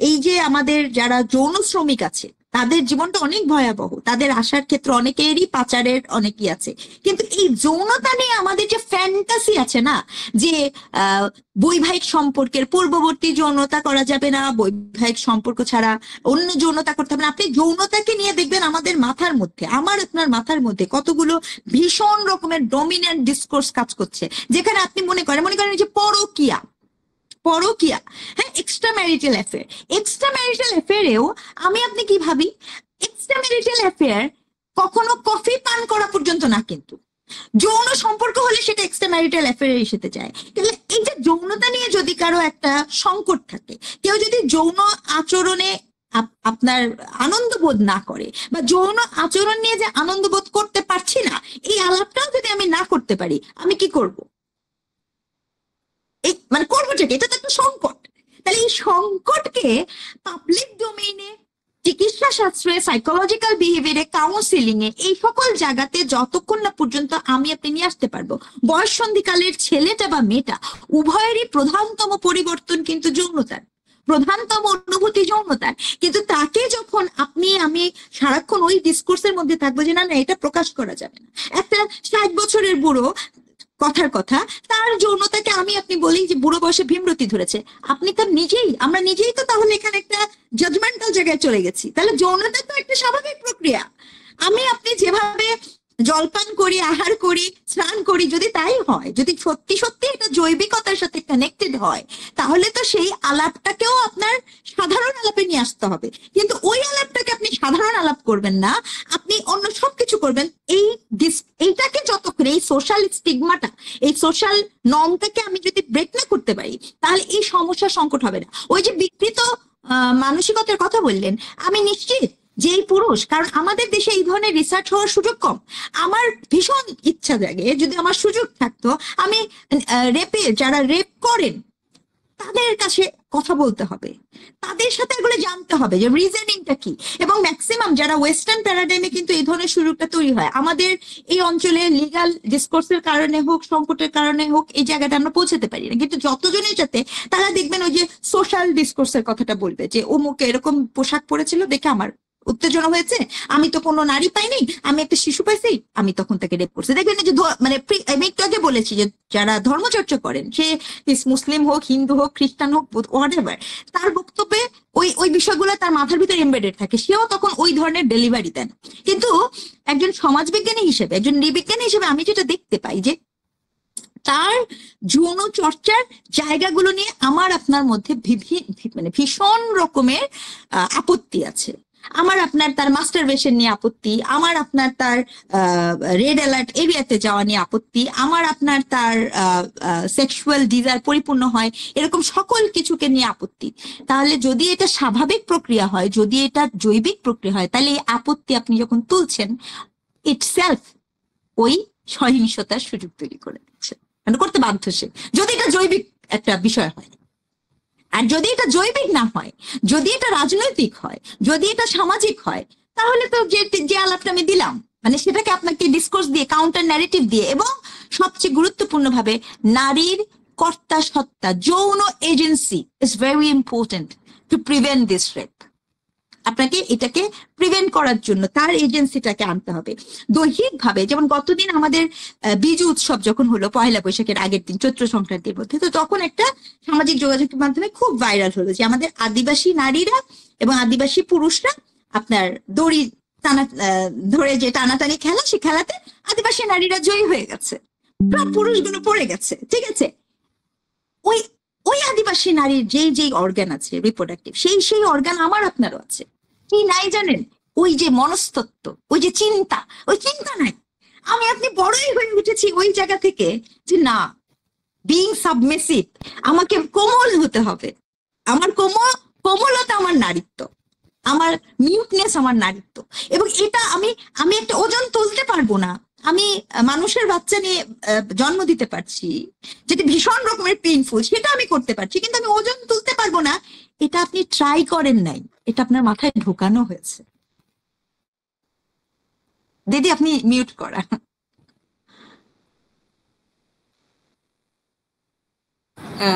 এই যে আমাদের যারা যৌন শ্রমিক আছে তাদের জীবনটা অনেক ভয়াবহ, তাদের আসার ক্ষেত্রে অনেকেরই পাচারের অনেকই আছে, কিন্তু এই যৌনতা নিয়ে আমাদের যে ফ্যান্টাসি আছে না, যে বৈবাহিক সম্পর্কের পূর্ববর্তী যৌনতা করা যাবে না, বৈবাহিক সম্পর্ক ছাড়া অন্য যৌনতা করতে হবে না, আপনি যৌনতাকে নিয়ে দেখবেন আমাদের মাথার মধ্যে, আমার আপনার মাথার মধ্যে কতগুলো ভীষণ রকমের ডমিনেন্ট ডিসকোর্স কাজ করছে, যেখানে আপনি মনে করেন যে পরকীয়া, হ্যাঁ, এক্সট্রা ম্যারিটাল অ্যাফেয়ারেও আমি আপনি কি ভাবি, এক্সট্রা ম্যারিটাল অ্যাফেয়ার কখনো কফি পান করা পর্যন্ত না, কিন্তু যৌন সম্পর্ক হলে সেটা এক্সট্রা ম্যারিটাল অ্যাফেয়ারে এসে যায়। তাহলে এই যে যৌনতা নিয়ে যদি কারো একটা সংকট থাকে, কেউ যদি যৌন আচরণে আপনার আনন্দ বোধ না করে, বা যৌন আচরণ নিয়ে যে আনন্দ বোধ করতে পারছি না, এই আলাপটাও যদি আমি না করতে পারি, আমি কি করব? মানে করবোটা কি? এটা তো একটা সংকট। তাহলে এই সংকটকে পাবলিক ডোমেইনে, চিকিৎসা শাস্ত্রে, সাইকোলজিক্যাল বিহেভিয়ারে, কাউন্সিলিং এ, এই সকল জায়গাতে যতক্ষণ না পর্যন্ত আমি আপনি নিয়ে আসতে পারবো, বয়ঃসন্ধিকালের ছেলেটা বা মেয়েটা উভয়েরই প্রধানতম পরিবর্তন কিন্তু যৌনতার, প্রধানতম অনুভূতি যৌনতার। কিন্তু তাকে যখন আপনি আমি সারাক্ষণ ওই ডিসকোর্সের মধ্যে থাকবো যে না এটা প্রকাশ করা যাবে না, একটা 60 বছরের বুড়ো কথার কথা, তার যৌনতাকে আমি আপনি বলি যে বুড়ো বয়সে ভীমরতি ধরেছে, আপনি তো আমরা নিজেই তো তাহলে এখানে একটা জাজমেন্টাল জায়গায় চলে গেছি। তাহলে যৌনতা তো একটা স্বাভাবিক প্রক্রিয়া, আমি আপনি যেভাবে জলপান করি, আহার করি, স্নান করি, যদি তাই হয়, যদি সত্যি সত্যি এটা জৈবিকতার সাথে কানেক্টেড হয়, তাহলে তো সেই আলাপটাকেও আপনার সাধারণ আলাপে নিয়ে আসতে হবে। কিন্তু ওই আলাপটাকে আপনি সাধারণ আলাপ করবেন না, আপনি অন্য সবকিছু করবেন। এইটাকে যতক্ষণ, এই সোশ্যাল স্টিগমাটা, এই সোশ্যাল নর্মটাকে আমি যদি ব্রেক না করতে পারি, তাহলে এই সমস্যা সংকট হবে না। ওই যে বিকৃত মানসিকতার কথা বললেন, আমি নিশ্চিত যে এই পুরুষ, কারণ আমাদের দেশে এই ধরনের রিসার্চ হওয়ার সুযোগ কম, আমার ভীষণ ইচ্ছা জাগে যদি আমার সুযোগ থাকতো, আমি যারা রেপ করেন তাদের কাছে কথা বলতে হবে, তাদের সাথে এগুলো জানতে হবে যে রিজনিংটা কি। এবং ম্যাক্সিমাম যারা ওয়েস্টার্ন প্যারাডাইমে কিন্তু এই ধরনের সুযোগটা তৈরি হয়, আমাদের এই অঞ্চলে লিগাল ডিসকোর্সের কারণে হোক, সংকটের কারণে হোক, এই জায়গাটা আমরা পৌঁছাতে পারি না। কিন্তু যতজনের সাথে তারা দেখবেন ওই যে সোশ্যাল ডিসকোর্সের কথাটা বলবে যে অমুক এরকম পোশাক পরেছিল দেখে আমার উত্তেজনা হয়েছে, আমি তো কোনো নারী পাইনি, আমি একটা শিশু পাইছি, আমি তখন তাকে রেপ করছি। দেখবেন যে মানে আমি একটু আগে বলেছি যে যারা ধর্মচর্চা করেন, সে মুসলিম হোক, হিন্দু হোক, খ্রিস্টান হোক, হোয়াটএভার, তার বক্তব্যে ওই বিষয়গুলো তার মাথার ভিতরে এমবেডেড থাকে, সেও তখন ওই ধরনের ডেলিভারি দেন। কিন্তু একজন সমাজবিজ্ঞানী হিসেবে, একজন নৃবিজ্ঞানী হিসেবে আমি যেটা দেখতে পাই যে তার যৌন চর্চার জায়গাগুলো নিয়ে আমার আপনার মধ্যে মানে ভীষণ রকমের আপত্তি আছে। আমার আপনার তার মাস্টারবেশন নিয়ে আপত্তি, আমার আপনার তার রেড অ্যালার্ট এরিয়াতে যাওয়া নিয়ে আপত্তি, আমার আপনার তার সেক্সুয়াল ডিজায়ার পরিপূর্ণ হয়, এরকম সকল কিছুকে নিয়ে আপত্তি। তাহলে যদি এটা স্বাভাবিক প্রক্রিয়া হয়, যদি এটা জৈবিক প্রক্রিয়া হয়, তাহলে এই আপত্তি আপনি যখন তুলছেন, ইটসেলফ ওই সহিংসতার সুযোগ তৈরি করে দিচ্ছে, মানে করতে বাধ্য সে, যদি এটা জৈবিক একটা বিষয় হয়। আর যদি এটা জৈবিক না হয়, যদি এটা রাজনৈতিক হয়, যদি এটা সামাজিক হয়, তাহলে তো যে আলাপটা আমি দিলাম, মানে সেটাকে আপনাকে ডিসকোর্স দিয়ে, কাউন্টার ন্যারেটিভ দিয়ে, এবং সবচেয়ে গুরুত্বপূর্ণ ভাবে নারীর কর্তা সত্তা, যৌন agency is very important to prevent this rape. আপনাকে এটাকে প্রিভেন্ট করার জন্য তার এজেন্সিটাকে আনতে হবে দৈহিক ভাবে। যেমন গতদিন আমাদের বিজু উৎসব যখন হলো, পয়লা বৈশাখের আগের দিন, চৈত্র সংক্রান্তির মধ্যে, তো তখন একটা সামাজিক যোগাযোগের মাধ্যমে খুব ভাইরাল হলো যে আমাদের আদিবাসী নারীরা এবং আদিবাসী পুরুষরা আপনার দড়ি টানা ধরে যে টানাটানি খেলা, সে খেলাতে আদিবাসী নারীরা জয়ী হয়ে গেছে, পুরুষগুলো পড়ে গেছে। ঠিক আছে, ওই আদিবাসী নারীর যেই অর্গান আছে রিপ্রোডাক্টিভ, সেই অর্গান আমার আপনারও আছে। কি নাই জানেন? ওই যে মনস্তত্ত্ব, ওই যে চিন্তা, ওই চিন্তা নাই। আমি আপনি বড়ই হয়ে উঠেছি ওই জায়গা থেকে যে না, বিং সাবমিসিভ, আমাকে কোমল হতে হবে, আমার কোমলতা আমার নারীত্ব, আমার মিউটনেস আমার নারীত্ব। এবং এটা আমি একটা ওজন তুলতে পারবো না, আমি মানুষের বাচ্চা নিয়ে জন্ম দিতে পারছি, যেটা ভীষণ রকমের পেইনফুল, সেটা আমি করতে পারছি, কিন্তু আমি ওজন তুলতে পারবো না, এটা আপনি ট্রাই করেন নাই, এটা আপনার মাথায় ঢোকানো হয়েছে। দিদি আপনি মিউট করা।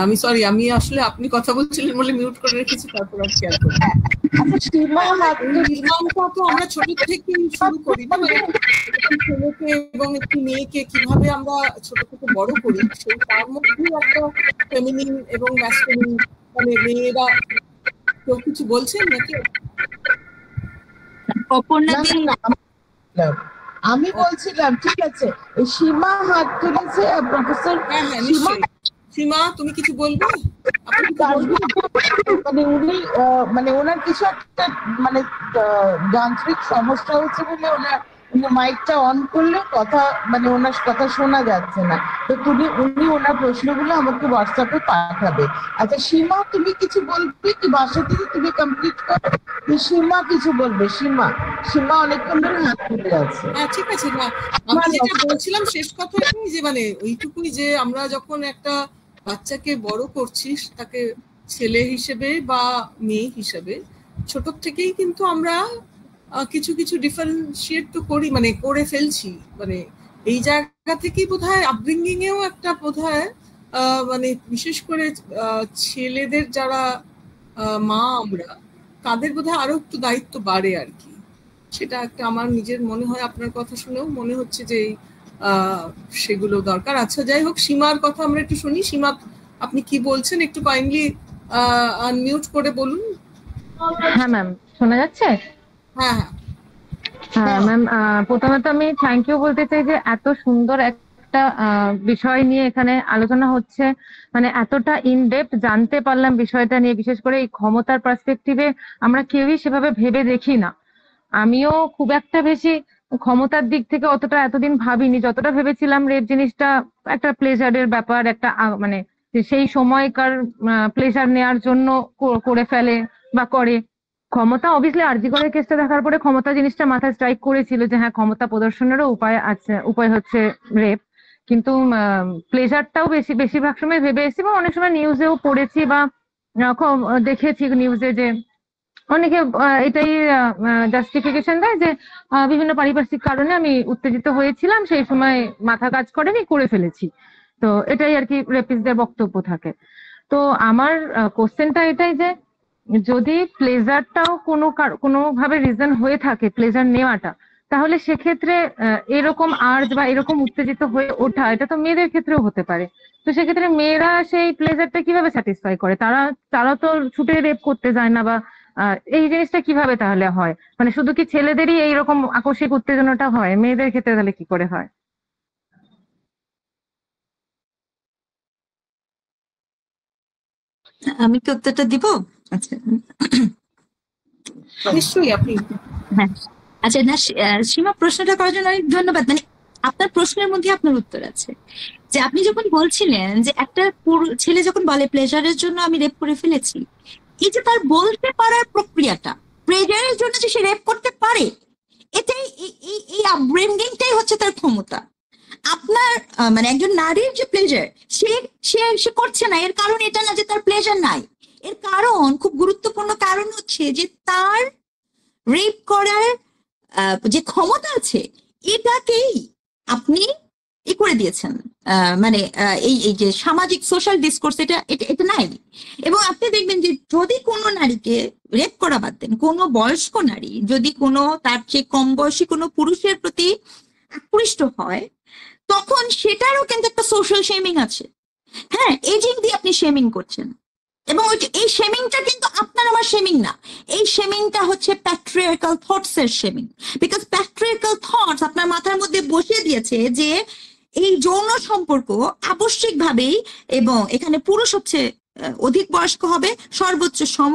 আমি সরি, আমি আসলে আপনি কথা বলছিলেন বলে মিউট করে রেখেছি, তারপর আর খেয়াল করি। নির্মাণটা তো আমরা ছোট থেকে শুরু করি না, মানে ছেলেকে এবং একটি মেয়েকে কিভাবে আমরা ছোট থেকে বড় করি, সেই তার মধ্যে একটা ফেমিনিন এবং ম্যাসকুলিন, মানে মেয়েরা। কেউ কিছু বলছেন নাকি? আমি বলছিলাম, ঠিক আছে, সীমা হাত তুলেছে, প্রফেসর সীমা, তুমি কিছু বলবে? মানে উনি মানে ওনার কিছু একটা মানে যান্ত্রিক সমস্যা হচ্ছে বলে উনি মাইকটা অন করলেও কথা, মানে ওনার কথা শোনা যাচ্ছে না। তো উনি ওনার প্রশ্নগুলো আমাকে হোয়াটসঅ্যাপে পাঠাবে। আচ্ছা সীমা, তুমি কিছু বলবে কি? বাসা থেকে তুমি কমপ্লিট করো, সীমা কিছু বলবে। সীমা অনেকক্ষণ ধরে হাত তুলে আছে। হ্যাঁ ঠিক আছে, আমি যেটা বলছিলাম শেষ কথা যে মানে ওইটুকুই, যে আমরা যখন একটা বাচ্চাকে বড় করছি, তাকে ছেলে হিসেবে বা মেয়ে হিসেবে, ছোট থেকেই কিন্তু আমরা কিছু কিছু ডিফারেন্সিয়েট তো করি, মানে করে ফেলছি। মানে এই জায়গা থেকেই বোধহয় আপব্রিঙ্গিং এও একটা বোধহয় মানে বিশেষ করে ছেলেদের যারা মা আমরা, তাদের বোধহয় আরো একটু দায়িত্ব বাড়ে আর কি। সেটা একটা আমার নিজের মনে হয়, আপনার কথা শুনেও মনে হচ্ছে যে সেগুলো দরকার। আচ্ছা যাই হোক, সীমার কথা আমরা একটু শুনি। সীমা, আপনি কি বলছেন একটু কাইন্ডলি আনমিউট করে বলুন। হ্যাঁ ম্যাম, শোনা যাচ্ছে? হ্যাঁ ম্যাম, প্রথমে তো আমি থ্যাংক ইউ বলতে চাই যে এত সুন্দর একটা বিষয় নিয়ে এখানে আলোচনা হচ্ছে, মানে এতটা ইন ডেপথ জানতে পারলাম বিষয়টা নিয়ে। বিশেষ করে এই ক্ষমতার পার্সপেক্টিভে আমরা কেউই সেভাবে ভেবে দেখি না। আমিও খুব একটা বেশি ক্ষমতার দিক থেকে অতটা এতদিন ভাবিনি, যতটা ভেবেছিলাম রেপ জিনিসটা একটা প্লেজারের ব্যাপার, একটা মানে সেই সময়কার প্লেজার নেওয়ার জন্য করে ফেলে বা করে। ক্ষমতা অবভিয়াসলি আরজি করের কেসটা দেখার পরে ক্ষমতা জিনিসটা মাথায় স্ট্রাইক করেছিল যে হ্যাঁ, ক্ষমতা প্রদর্শনেরও উপায় হচ্ছে রেপ। কিন্তু প্লেজারটাও বেশিরভাগ সময় ভেবে এসেছি, বা অনেক সময় নিউজেও পড়েছি বা এরকম দেখেছি নিউজে যে অনেকে এটাই জাস্টিফিকেশন দেয় যে বিভিন্ন পারিপার্শ্বিক কারণে আমি উত্তেজিত হয়েছিলাম, সেই সময় মাথা কাজ করেনি, করে ফেলেছি। তো এটাই আর কি রেপিস্টদের বক্তব্য থাকে। তো আমার কোশ্চেনটা এটাই যে যদি প্লেজারটাও কোনোভাবে রিজন হয়ে থাকে প্লেজার নেওয়াটা, তাহলে সেক্ষেত্রে এরকম আর্জ বা এরকম উত্তেজিত হয়ে ওঠা এটা তো মেয়েদের ক্ষেত্রেও হতে পারে। তো সেক্ষেত্রে মেয়েরা সেই প্লেজারটা কিভাবে স্যাটিসফাই করে? তারা তো ছুটে রেপ করতে যায় না, বা এই জিনিসটা কিভাবে তাহলে হয়? মানে শুধু কি ছেলেদেরই এইরকম আকস্মিক উত্তেজনাটা হয়, মেয়েদের ক্ষেত্রে তাহলে কি করে হয়? আমি কি উত্তরটা দিব? আচ্ছা, নিশ্চয়ই আপনি। হ্যাঁ, আচ্ছা না, সীমা প্রশ্নটা করার জন্য অনেক ধন্যবাদ। মানে আপনার প্রশ্নের মধ্যে আপনার উত্তর আছে। যে আপনি যখন বলছিলেন যে একটা ছেলে যখন বলে প্লেজারের জন্য আমি রেপ করে ফেলেছি, এই যে তার বলতে পারার প্রক্রিয়াটা, প্লেজারের জন্য যে সে রেপ করতে পারে, এটাই এই আপব্রিঙ্গিংটাই হচ্ছে তার ক্ষমতা। আপনার মানে একজন নারীর যে প্লেজার, সে সে সে করছে না, এর কারণ এটা না যে তার প্লেজার নাই। এর কারণ, খুব গুরুত্বপূর্ণ কারণ হচ্ছে যে তার রেপ করার যে ক্ষমতা আছে, এটাকেই আপনি করে দিয়েছেন। মানে এই যে সামাজিক সোশ্যাল ডিসকোর্স, এটা এটা এটা নাই। এবং আপনি দেখবেন যে যদি কোনো নারীকে রেপ করা বাদ দেন, কোনো বয়স্ক নারী যদি কোনো তার চেয়ে কম বয়সী কোনো পুরুষের প্রতি আকৃষ্ট হয়, তখন সেটারও কিন্তু একটা সোশ্যাল শেমিং আছে। হ্যাঁ, এজিং দিয়ে আপনি শেমিং করছেন। এবং এই শেমিংটা কিন্তু আপনার আমার শেমিং না, এই শেমিংটা হচ্ছে প্যাট্রিয়ার্কাল থটস এর শেমিং। বিকজ প্যাট্রিয়ার্কাল থটস আপনার মাথার মধ্যে বসিয়ে দিয়েছে যে এই যৌন সম্পর্ক আবশ্যিকভাবেই, এবং এখানে পুরুষ হচ্ছে অধিক বয়স্ক হবে, সর্বোচ্চ সম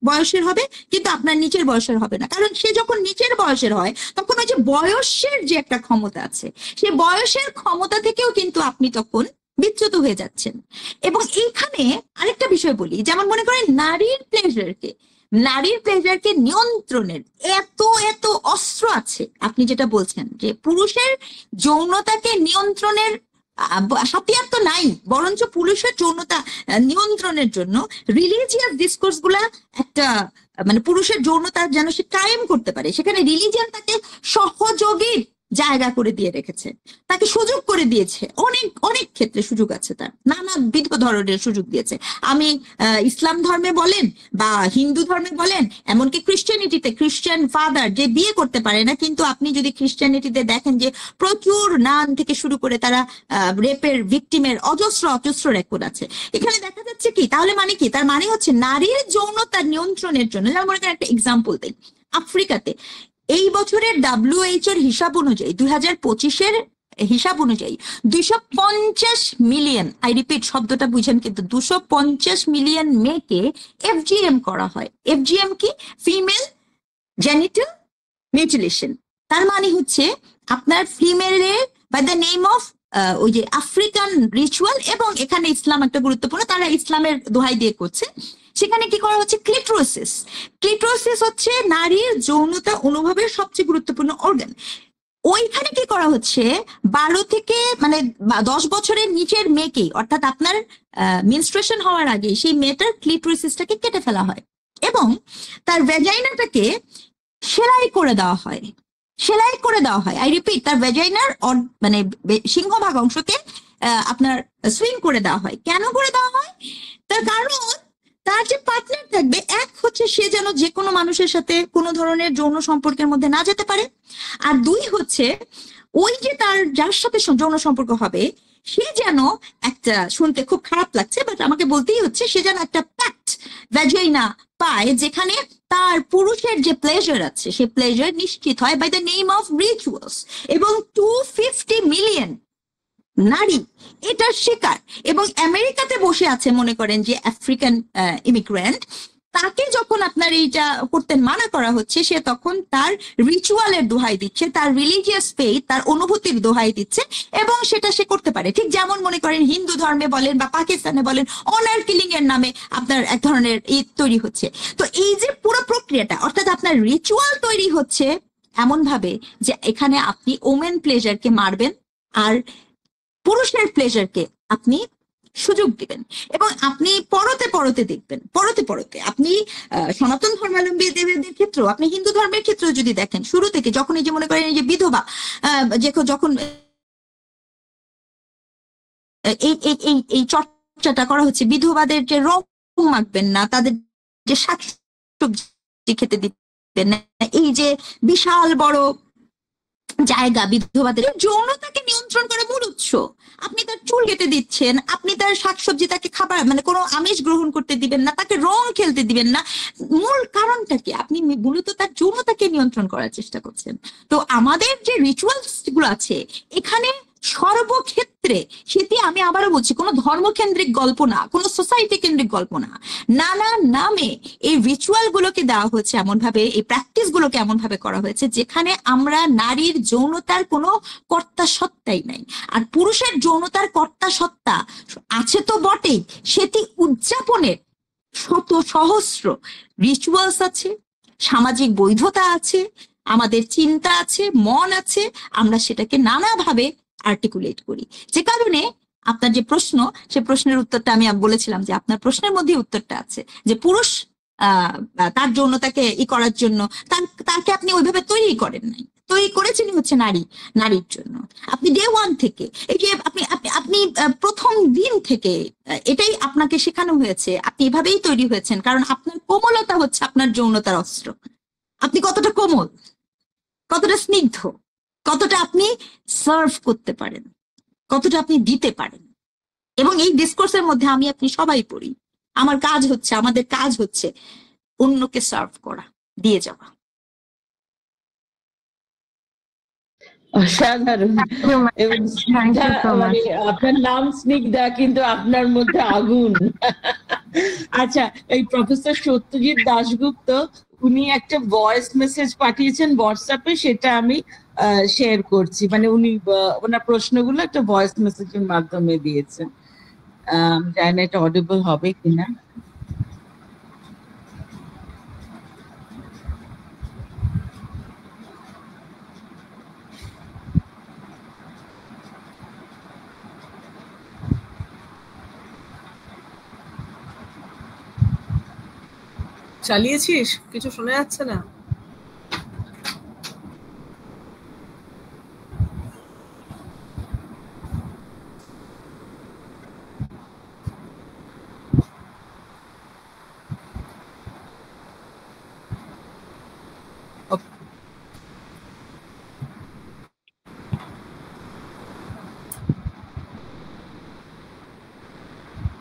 বয়সের হবে, কিন্তু আপনার নিচের বয়সের হবে না। কারণ সে যখন নিচের বয়সের হয়, তখন ওই যে বয়সের যে একটা ক্ষমতা আছে, সেই বয়সের ক্ষমতা থেকেও কিন্তু আপনি তখন বিচ্যুত হয়ে যাচ্ছেন। এবং এইখানে আরেকটা বিষয় বলি, যেমন মনে করেন নারীর প্লেজারকে নিয়ন্ত্রণের এত এত অস্ত্র আছে। আপনি যেটা বলছেন যে পুরুষের যৌনতাকে নিয়ন্ত্রণের হাতিয়ার তো নাই, বরঞ্চ পুরুষের যৌনতা নিয়ন্ত্রণের জন্য রিলিজিয়াস ডিসকোর্স গুলা একটা মানে পুরুষের যৌনতা যেন সে কায়েম করতে পারে, সেখানে রিলিজিয়ান তাকে সহযোগীর জায়গা করে দিয়ে রেখেছে, তাকে সুযোগ করে দিয়েছে। অনেক অনেক ক্ষেত্রে সুযোগ আছে, তার নানাবিধ ধরনের সুযোগ দিয়েছে। আমি ইসলাম ধর্মে বলেন বা হিন্দু ধর্মে বলেন, এমনকি ক্রিশ্চিয়ানিটিতে খ্রিস্টান ফাদার যে বিয়ে করতে পারে না, কিন্তু আপনি যদি ক্রিশ্চিয়ানিটিতে দেখেন যে প্রচুর নান থেকে শুরু করে তারা রেপের ভিকটিমের অজস্র অজস্র রেকর্ড আছে। এখানে দেখা যাচ্ছে কি, তাহলে মানে কি? তার মানে হচ্ছে নারীর যৌনতার নিয়ন্ত্রণের জন্য, যেমন মনে করেন একটা এক্সাম্পল দিই, আফ্রিকাতে এই বছরের WHO এর হিসাব অনুযায়ী, 2025-এর হিসাব অনুযায়ী 250 মিলিয়ন, আই রিপিট শব্দটা বুঝেন কিন্তু, 250 মিলিয়ন মেয়েকে FGM করা হয়। FGM কি? Female genital mutilation. তার মানে হচ্ছে আপনার ফিমেলের বাই দ্য নেম অফ ওই যে আফ্রিকান রিচুয়াল, এবং এখানে ইসলাম একটা গুরুত্বপূর্ণ, তারা ইসলামের দোহাই দিয়ে করছে। সেখানে কি করা হচ্ছে? ক্লিটোসিস। ক্লিটোসিস হচ্ছে নারীর যৌনতা অনুভবের সবচেয়ে গুরুত্বপূর্ণ অর্গান। ওইখানে কি করা হচ্ছে? 12 থেকে মানে 10 বছরের নিচের মেয়েকে, অর্থাৎ আপনার মেনস্ট্রুয়েশন হওয়ার আগে সেই মেয়েটার ক্লিটোসিসটাকে কেটে ফেলা হয় এবং তার ভ্যাজাইনাটাকে সেলাই করে দেওয়া হয়। সেলাই করে দেওয়া হয়, আই রিপিট, তার ভ্যাজাইনার মানে সিংহভাগ অংশকে আপনার সুইং করে দেওয়া হয়। কেন করে দেওয়া হয়? তার কারণ তার যে পার্টনার থাকবে, এক হচ্ছে সে যেন যে কোনো মানুষের সাথে কোনো ধরনের যৌন সম্পর্কের মধ্যে না যেতে পারে, আর দুই হচ্ছে ওই যে তার যার সাথে যৌন সম্পর্ক হবে সে যেন একটা, শুনতে খুব খারাপ লাগছে বাট আমাকে বলতেই হচ্ছে, সে যেন একটা প্যাক্ট ভ্যাজাইনা পায় যেখানে তার পুরুষের যে প্লেজার আছে সে প্লেজার নিশ্চিত হয় by the name of rituals. এবং 250 মিলিয়ন নারী এটার শিকার। এবং আমেরিকাতে বসে আছে মনে করেন যে আফ্রিকান ইমিগ্রেন্ট, তাকে যখন আপনার এইটা করতে মানা করা হচ্ছে, সে তখন তার রিচুয়ালের দোহাই দিচ্ছে, তার রিলিজিয়াস ফেইথ, তার অনুভূতির দোহাই দিচ্ছে, এবং সেটা সে করতে পারে। ঠিক যেমন মনে করেন হিন্দু ধর্মে বলেন বা পাকিস্তানে বলেন, অনার কিলিং এর নামে আপনার এক ধরনের তৈরি হচ্ছে। তো এই যে পুরো প্রক্রিয়াটা, অর্থাৎ আপনার রিচুয়াল তৈরি হচ্ছে এমন ভাবে যে এখানে আপনি ওমেন প্লেজারকে মারবেন আর পুরুষের প্লেজারকে আপনি সুযোগ দিবেন এবং আপনি পরতে পরতে দেখবেন, পরতে পরতে আপনি সনাতন ধর্মাবলম্বীদের ক্ষেত্রেও, আপনি হিন্দু ধর্মের ক্ষেত্রেও যদি দেখেন, শুরু থেকে যখন এই যে মনে করেন এই যে বিধবা যখন এই এই এই এই চর্চাটা করা হচ্ছে, বিধবাদের যে রং মাখবেন না, তাদের যে শাকসবজি খেতে দিবেন না, এই যে বিশাল বড় জায়গা বিধবাদের, যৌনতাকে নিয়ন্ত্রণ করা মূল উৎস। আপনি তার চুল কেটে দিচ্ছেন, আপনি তার শাকসবজি, তাকে খাবার মানে কোনো আমিষ গ্রহণ করতে দিবেন না, তাকে রং খেলতে দিবেন না। মূল কারণটা কি? আপনি মূলত তার যৌনতাকে নিয়ন্ত্রণ করার চেষ্টা করছেন। তো আমাদের যে রিচুয়ালস গুলো আছে এখানে সর্বক্ষেত্রে, সেটি আমি আবারও বলছি, কোনো ধর্মকেন্দ্রিক গল্প না, কোনো সোসাইটি কেন্দ্রিক গল্প না, নানা নামে এই রিচুয়াল গুলোকে দেওয়া হয়েছে এমন ভাবে, এই প্র্যাকটিস গুলোকে এমন ভাবে করা হয়েছে যেখানে আমরা নারীর যৌনতার কোনো কর্তা সত্তাই নাই। আর পুরুষের যৌনতার কর্তা সত্তা আছে তো বটেই, সেটি উদযাপনের শত সহস্র রিচুয়ালস আছে, সামাজিক বৈধতা আছে, আমাদের চিন্তা আছে, মন আছে, আমরা সেটাকে নানাভাবে আর্টিকুলেট করি। যে কারণে আপনার যে প্রশ্ন, সে প্রশ্নের উত্তরটা আমি বলেছিলাম যে আপনার প্রশ্নের মধ্যে উত্তরটা আছে, যে পুরুষ তার যৌনতাকে করার জন্য তাকে আপনি ওইভাবে তৈরি করেন নাই, তৈরি করেছেন হচ্ছে নারীর জন্য। আপনি ডে ওয়ান থেকে, এই যে আপনি প্রথম দিন থেকে এটাই আপনাকে শেখানো হয়েছে, আপনি এভাবেই তৈরি হয়েছেন, কারণ আপনার কোমলতা হচ্ছে আপনার যৌনতার অস্ত্র। আপনি কতটা কোমল, কতটা স্নিগ্ধ, কতটা আপনি সার্ভ করতে পারেন, কতটা আপনি দিতে পারেন। এবং এই ডিসকোর্সের মধ্যে আমি আপনি সবাই পড়ি, আমাদের কাজ হচ্ছে অন্যকে সার্ভ করা, দিয়ে যাওয়া। অসাধারণ। এবং আপনার নাম স্নিগ্ধা, কিন্তু আপনার মধ্যে আগুন। আচ্ছা, এই প্রফেসর সত্যজিৎ দাশগুপ্ত উনি একটা ভয়েস মেসেজ পাঠিয়েছেন হোয়াটসঅ্যাপে, সেটা আমি শেয়ার করছি। মানে উনি ওনার প্রশ্নগুলো একটা ভয়েস মেসেজের মাধ্যমে দিয়েছেন। জানি না এটা অডিবল হবে কিনা। চালিয়েছিস? কিছু শোনা যাচ্ছে না।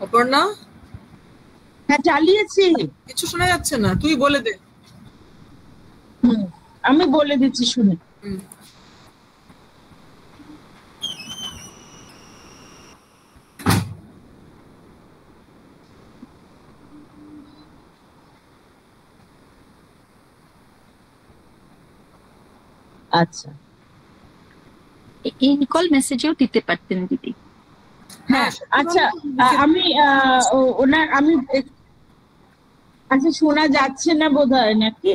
অপর্ণা, হ্যাঁ চালিয়েছি। কিছু শোনা যাচ্ছে না, তুই বলে দে। আমি বলে দিচ্ছি, শুনে। আচ্ছা, এই কল মেসেজেও দিতে পারতেন দিদি। হ্যাঁ আচ্ছা, আমি আচ্ছা শোনা যাচ্ছে না বোধহয়, নাকি?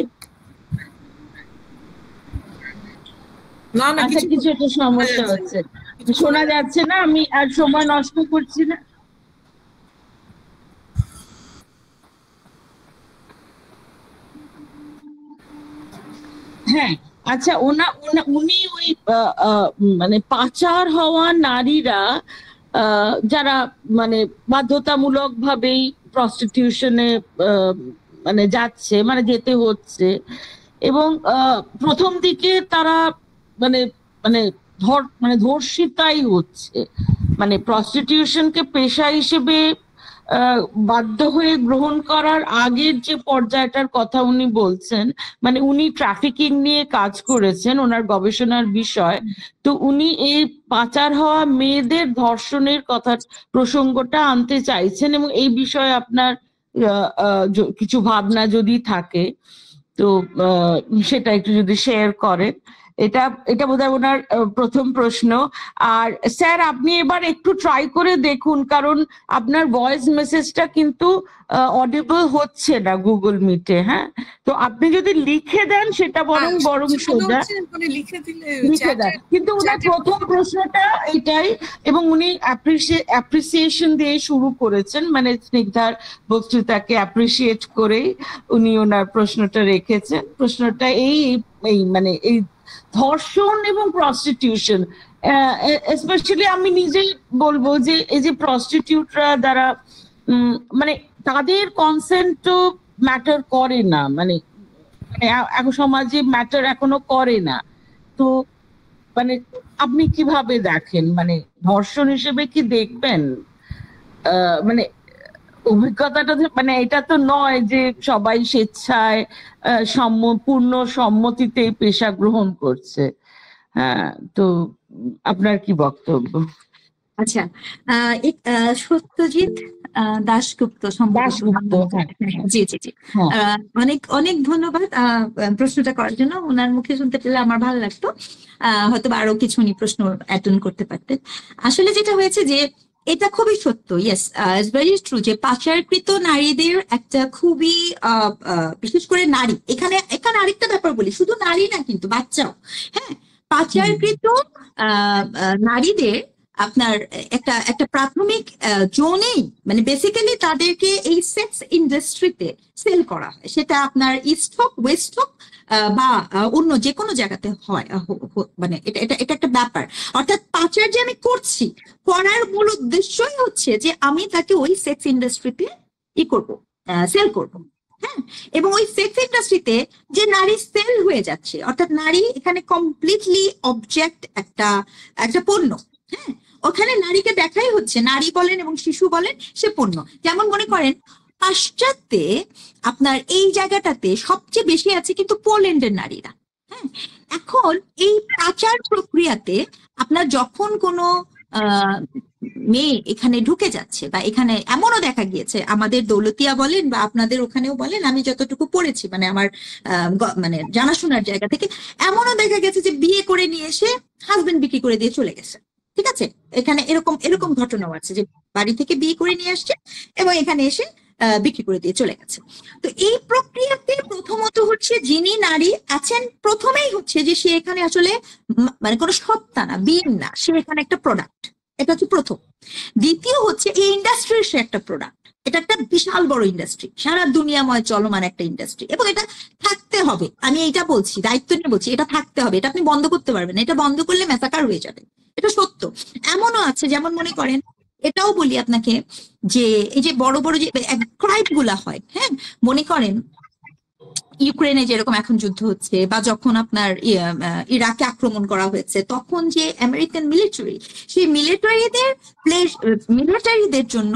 না না, আচ্ছা, কিছু একটা সমস্যা হচ্ছে, শোনা যাচ্ছে না। আমি আর সময় নষ্ট করছি না। হ্যাঁ আচ্ছা, উনি ওই মানে পাচার হওয়া নারীরা যারা মানে বাধ্যতামূলক ভাবেই প্রস্টিটিউশনে মানে যাচ্ছে, মানে যেতে হচ্ছে, এবং প্রথম দিকে তারা মানে মানে ধর্ষিতাই হচ্ছে, মানে প্রস্টিটিউশনকে পেশা হিসেবে বাধ্য হয়ে গ্রহণ করার আগের যে পর্যায়টার কথা উনি বলছেন, মানে উনি ট্রাফিকিং নিয়ে কাজ করেছেন, ওনার গবেষণার বিষয়। তো উনি এই পাচার হওয়া মেয়েদের ধর্ষণের কথা প্রসঙ্গটা আনতে চাইছেন, এবং এই বিষয়ে আপনার কিছু ভাবনা যদি থাকে তো সেটা একটু যদি শেয়ার করেন। এটা এটা বোধহয় ওনার প্রথম প্রশ্ন। আর স্যার আপনি এবার একটু ট্রাই করে দেখুন, কারণ আপনার ভয়েস মেসেজটা কিন্তু অডিবল হচ্ছে না গুগল মিটে। হ্যাঁ, তো আপনি যদি লিখে দেন সেটা বরং সোজা মানে লিখে দিলে লিখে দেন। কিন্তু ওনার প্রথম প্রশ্নটা এটাই, এবং উনি অ্যাপ্রিসিয়েশন দিয়ে শুরু করেছেন, মানে স্নিগ্ধার বক্তৃতাকে অ্যাপ্রিসিয়েট করেই উনি ওনার প্রশ্নটা রেখেছেন। প্রশ্নটা এই মানে এই ধর্ষণ এবং প্রস্টিটিউশন, স্পেশালি আমি নিজেই বলবো যে এই যে প্রস্টিটিউটরা দ্বারা মানে তাদের কনসেন্টও ম্যাটার করে না, মানে এখন সমাজে ম্যাটার এখনো করে না। তো মানে আপনি কিভাবে দেখেন, মানে ধর্ষণ হিসেবে কি দেখবেন? মানে অভিজ্ঞতাটা মানে এটা তো নয় যে সবাই স্বেচ্ছায় পূর্ণ সম্মতিতে পেশা গ্রহণ করছে। হ্যাঁ, তো আপনার কি বক্তব্য? আচ্ছা, সত্যজিৎ দাশগুপ্ত দাশগুপ্ত, জি জি জি, অনেক অনেক ধন্যবাদ প্রশ্নটা করার জন্য। ওনার মুখে শুনতে পেলে আমার ভালো লাগতো। হয়তো আরো কিছু উনি প্রশ্ন অ্যাটেন্ড করতে পারতেন। আসলে যেটা হয়েছে যে এটা খুবই সত্য, ইয়েস, ইটস ভেরি ট্রু, যে পাচারকৃত নারীদের একটা খুবই বিশেষ করে নারী, এখানে এখানে আরেকটা ব্যাপার বলি, শুধু নারী না কিন্তু বাচ্চাও, হ্যাঁ, পাচারকৃত নারীদের আপনার একটা একটা প্রাথমিক জোনেই মানে বেসিক্যালি তাদেরকে এই সেক্স ইন্ডাস্ট্রিতে সেল করা হয়, সেটা আপনার ইস্ট হোক ওয়েস্ট হোক বা অন্য যে কোনো জায়গাতে হয়, মানে এটা এটা এটা একটা ব্যাপার। অর্থাৎ পাচার যে আমি করছি, করার মূল উদ্দেশ্যই হচ্ছে যে আমি তাকে ওই সেক্স ইন্ডাস্ট্রিতে করব, সেল করব। হ্যাঁ, এবং ওই সেক্স ইন্ডাস্ট্রিতে যে নারী সেল হয়ে যাচ্ছে, অর্থাৎ নারী এখানে কমপ্লিটলি অবজেক্ট, একটা একটা পণ্য। হ্যাঁ, ওখানে নারীকে দেখাই হচ্ছে, নারী বলেন এবং শিশু বলেন, সে পণ্য। যেমন মনে করেন পাশ্চাত্যে আপনার এই জায়গাটাতে সবচেয়ে বেশি আছে কিন্তু পোল্যান্ডের নারীরা। হ্যাঁ, এখন এই পাচার প্রক্রিয়াতে আপনার যখন কোনো মেয়ে এখানে ঢুকে যাচ্ছে, বা এখানে এমনও দেখা গিয়েছে, আমাদের দৌলতিয়া বলেন বা আপনাদের ওখানেও বলেন, আমি যতটুকু পড়েছি মানে আমার মানে জানাশোনার জায়গা থেকে, এমনও দেখা গেছে যে বিয়ে করে নিয়ে এসে হাজবেন্ড বিক্রি করে দিয়ে চলে গেছে। ঠিক আছে, এখানে এরকম এরকম ঘটনাও আছে যে বাড়ি থেকে বিয়ে করে নিয়ে আসছে এবং এখানে এসে বিক্রি করে দিয়ে চলে গেছে। তো এই প্রক্রিয়াতে প্রথমত হচ্ছে যিনি নারী আছেন, প্রথমেই হচ্ছে যে সে এখানে আসলে মানে কোনো সত্তা না, বিন না, সে এখানে একটা প্রোডাক্ট, এটা হচ্ছে প্রথম। দ্বিতীয় হচ্ছে এই ইন্ডাস্ট্রির সে একটা প্রোডাক্ট, এটা একটা বিশাল বড় ইন্ডাস্ট্রি, সারা দুনিয়াময় চলমান একটা ইন্ডাস্ট্রি, এবং এটা থাকতে হবে। আমি এইটা বলছি, দায়িত্ব নিয়ে বলছি, এটা থাকতে হবে, এটা আপনি বন্ধ করতে পারবেন না, এটা বন্ধ করলে ম্যাসাকার হয়ে যাবে, এটা সত্য। এমনও আছে, যেমন মনে করেন, এটাও বলি আপনাকে, যে এই যে বড় বড় যে ক্রাইম গুলা হয়, হ্যাঁ, মনে করেন ইউক্রেনে যেরকম এখন যুদ্ধ হচ্ছে, বা যখন আপনার ইরাকে আক্রমণ করা হয়েছে, তখন যে আমেরিকান মিলিটারি, সেই মিলিটারিদের জন্য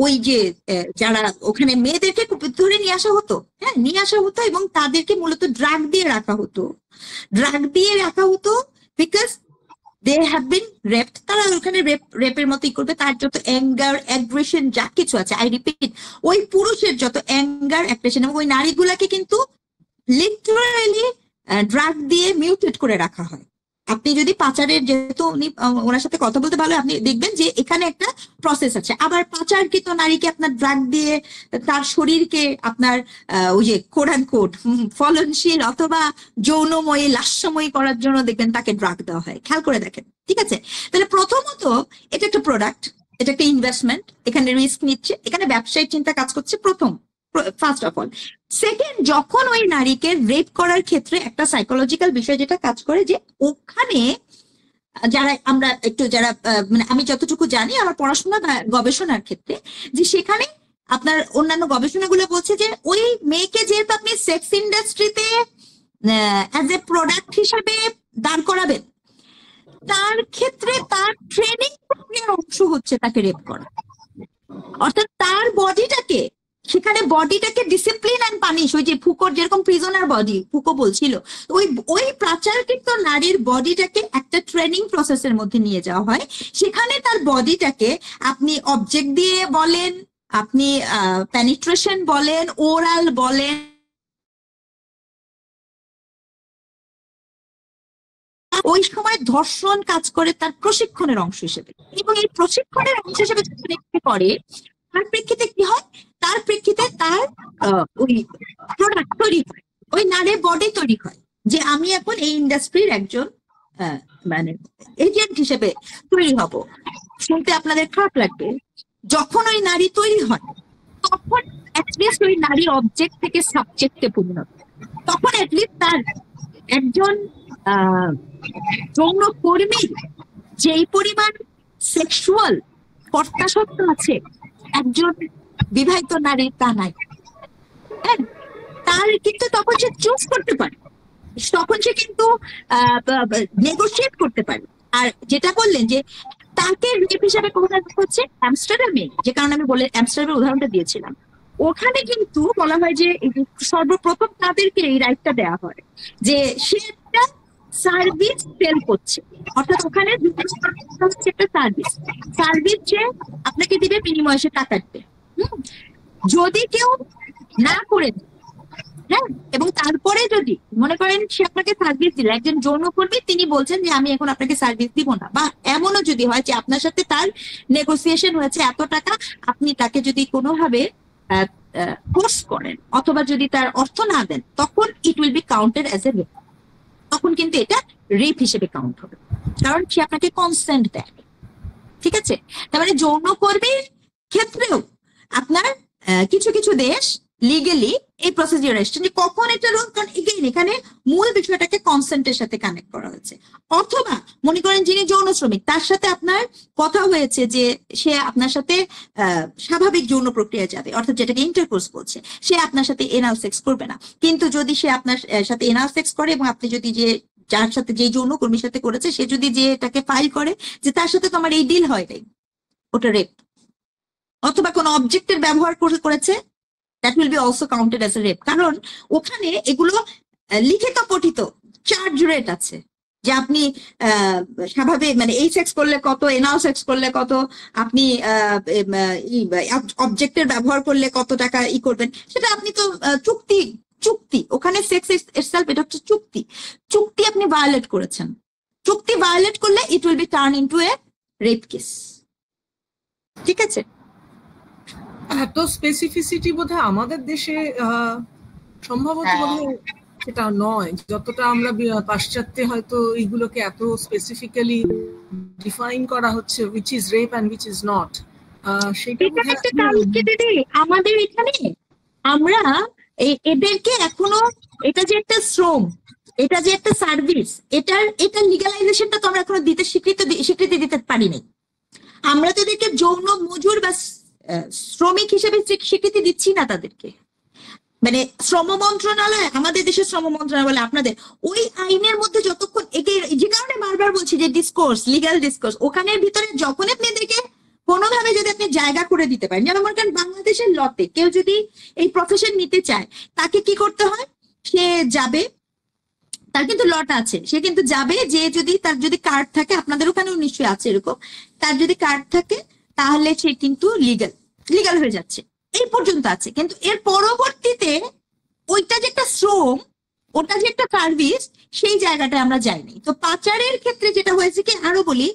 ওই যে যারা ওখানে মেয়েদেরকে ধরে নিয়ে আসা হতো, হ্যাঁ, নিয়ে আসা হতো, এবং তাদেরকে মূলত ড্রাগ দিয়ে রাখা হতো, because they have been raped. তারা ওখানে রেপের মতোই করবে, তার যত অ্যাঙ্গার অ্যাগ্রেশন যা কিছু আছে, আই রিপিট, ওই পুরুষের যত অ্যাঙ্গার অ্যাগ্রেশন, এবং ওই নারীগুলাকে কিন্তু লিটারালি ড্রাগ দিয়ে মিউটেট করে রাখা হয়। আপনি যদি পাচারের, যেহেতু উনি ওনার সাথে কথা বলতে ভালো, আপনি দেখবেন যে এখানে একটা প্রসেস আছে। আবার পাচারকৃত নারীকে আপনার ড্রাগ দিয়ে তার শরীরকে আপনার ওই যে কোরআন কোড ফলনশীল অথবা যৌনময়ী লাস্যময়ী করার জন্য দেখবেন তাকে ড্রাগ দেওয়া হয়। খেয়াল করে দেখেন, ঠিক আছে? তাহলে প্রথমত এটা একটা প্রোডাক্ট, এটা একটা ইনভেস্টমেন্ট, এখানে রিস্ক নিচ্ছে, এখানে ব্যবসায়িক চিন্তা কাজ করছে, প্রথম, ফার্স্ট অফ অল। সেকেন্ড, যখন ওই নারীকে রেপ করার ক্ষেত্রে একটা সাইকোলজিক্যাল বিষয় যেটা কাজ করে, যে ওখানে যারা আমরা একটু যারা মানে আমি যতটুকু জানি আমার পড়াশোনা বা গবেষণার ক্ষেত্রে, যে সেখানে আপনার অন্যান্য গবেষণাগুলো বলছে যে ওই মেয়েকে যেহেতু আপনি সেক্স ইন্ডাস্ট্রিতে অ্যাজ এ প্রোডাক্ট হিসাবে দাঁড় করাবেন, তার ক্ষেত্রে তার ট্রেনিং প্রক্রিয়ার অংশ হচ্ছে তাকে রেপ করা। অর্থাৎ তার বডিটাকে, সেখানে বডিটাকে ডিসিপ্লিন অ্যান্ড পানিশ, ওই যে ফুকোর যেরকম প্রিজনার বডি ফুকো বলছিল, ওই পাচারকৃত নারীর বডিটাকে একটা ট্রেনিং প্রসেসের মধ্যে নিয়ে যাওয়া হয়। সেখানে তার বডিটাকে আপনি অবজেক্ট দিয়ে বলেন, আপনি পেনিট্রেশন বলেন, ওরাল বলেন, ওই সময় ধর্ষণ কাজ করে তার প্রশিক্ষণের অংশ হিসেবে, এবং এই প্রশিক্ষণের অংশ হিসেবে যখন একটি করে তার প্রেক্ষিতে কি হয়, তার প্রেক্ষিতে তার ওই প্রোডাক্ট তৈরি হয়, ওই নারীর বডি তৈরি হয়, যে আমি এখন এই ইন্ডাস্ট্রির একজন মানে এজেন্ট হিসেবে তৈরি হব। শুনতে আপনাদের খারাপ লাগবে, যখন ওই নারী তৈরি হয় তখন অ্যাটলিস্ট ওই নারী অবজেক্ট থেকে সাবজেক্টে পরিণত, তখন অ্যাটলিস্ট তার একজন যৌন কর্মীর যেই পরিমাণ সেক্সুয়াল কর্তাসত্ব আছে একজন বিবাহিত নারীর তা নাই। হ্যাঁ, তার কিন্তু তখন সে চুজ করতে পারে, তখন সে কিন্তু নেগোশিয়েট করতে পারে। আর যেটা বললেন যে তাকে রেপ হিসাবে কখনো হচ্ছে অ্যামস্টারডামে, যে কারণে আমি বলে অ্যামস্টারডামের উদাহরণটা দিয়েছিলাম, ওখানে কিন্তু বলা হয় যে সর্বপ্রথম তাদেরকে এই রাইটটা দেওয়া হয় যে সে একটা সার্ভিস সেল করছে, অর্থাৎ ওখানে একটা সার্ভিস যে আপনাকে দিবে বিনিময়ে সে টাকা দিবে। যদি কেউ না করে, হ্যাঁ, এবং তারপরে যদি মনে করেন সে আপনাকে সার্ভিস দিল, একজন যৌনকর্মী তিনি বলছেন যে আমি এখন আপনাকে সার্ভিস দিব না, বা এমনও যদি হয় যে আপনার সাথে তার নেগোসিয়েশন হয়েছে এত টাকা, আপনি তাকে যদি কোনোভাবে ফোর্স করেন অথবা যদি তার অর্থ না দেন, তখন it will be counted as a rape. তখন কিন্তু এটা রেপ হিসেবে কাউন্ট হবে, কারণ সে আপনাকে কনসেন্ট দেয়। ঠিক আছে, তার মানে যৌনকর্মীর ক্ষেত্রেও আপনার কিছু কিছু দেশ লিগেলি এই প্রসিডিওর এসছে যে কখন এটা রোল, কারণ এখানে মূল বিষয়টাকে কনসেন্টের সাথে কানেক্ট করা হয়েছে। অথবা মনে করেন যিনি যৌন শ্রমিক, তার সাথে আপনার কথা হয়েছে যে সে আপনার সাথে স্বাভাবিক যৌন প্রক্রিয়া যাবে, অর্থাৎ যেটাকে ইন্টারকোর্স বলছে, সে আপনার সাথে এনাল সেক্স করবে না। কিন্তু যদি সে আপনার সাথে এনাল সেক্স করে এবং আপনি যদি যে যার সাথে যে যৌনকর্মীর সাথে করেছে সে যদি যে এটাকে ফাইল করে যে তার সাথে তো আমার এই ডিল হয় নাই, ওটা রেপ। অথবা কোনো অবজেক্টের ব্যবহার করেছে, that will be also counted as a rape, কারণ ওখানে এগুলো লিখিত পঠিত চার্জ রেট আছে, যে আপনি স্বাভাবিক মানে এই সেক্স করলে কত, এনাল সেক্স করলে কত, আপনি অবজেক্টের ব্যবহার করলে কত টাকা করবেন, সেটা আপনি তো চুক্তি ওখানে সেক্স ইটসেলফ এটা হচ্ছে চুক্তি আপনি ভায়োলেট করেছেন। চুক্তি ভায়োলেট করলে it will be turn into a rape case. ঠিক আছে, এত স্পেসিফিসিটি বোধহয় আমাদের দেশে সম্ভবত বোধহয় সেটা নয়, যতটা আমরা পাশ্চাত্যে হয়তো এইগুলোকে এত স্পেসিফিক্যালি ডিফাইন করা হচ্ছে which is rape and which is not। সেটা একটা কারণ কি দিদি, আমাদের এখানে আমরা এদেরকে এখনো এটা যে একটা শ্রম, এটা যে একটা সার্ভিস, এটার লিগালাইজেশনটা তো আমরা এখনো স্বীকৃতি দিতে পারিনি। আমরা তো এদেরকে যৌন মজুর বা শ্রমিক হিসেবে স্বীকৃতি দিচ্ছি না তাদেরকে। মানে শ্রম মন্ত্রণালয়, আমাদের দেশের শ্রম মন্ত্রণালয় বলে আপনাদের ওই আইনের মধ্যে যতক্ষণ যে কারণে বারবার বলছি যে ডিসকোর্স, লিগ্যাল ডিসকোর্স, ওখানের ভিতরে যখন আপনি এদেরকে কোনোভাবে যদি আপনি জায়গা করে দিতে পারেন, যেমন মনে করেন বাংলাদেশের লতে কেউ যদি এই প্রফেশন নিতে চায়, তাকে কি করতে হয়, সে যাবে, তার কিন্তু লট আছে, সে কিন্তু যাবে, যে যদি তার যদি কার্ড থাকে, আপনাদের ওখানেও নিশ্চয়ই আছে এরকম, তার যদি কার্ড থাকে তাহলে সে কিন্তু লিগ্যাল হয়ে যাচ্ছে, এই পর্যন্ত আছে। কিন্তু এর পরবর্তীতে ওইটা যে একটা শ্রম, ওটা যে একটা সার্ভিস, সেই জায়গাটা আমরা যাইনি। তো পাচারের ক্ষেত্রে যেটা হয়েছে কি, আরো বলি,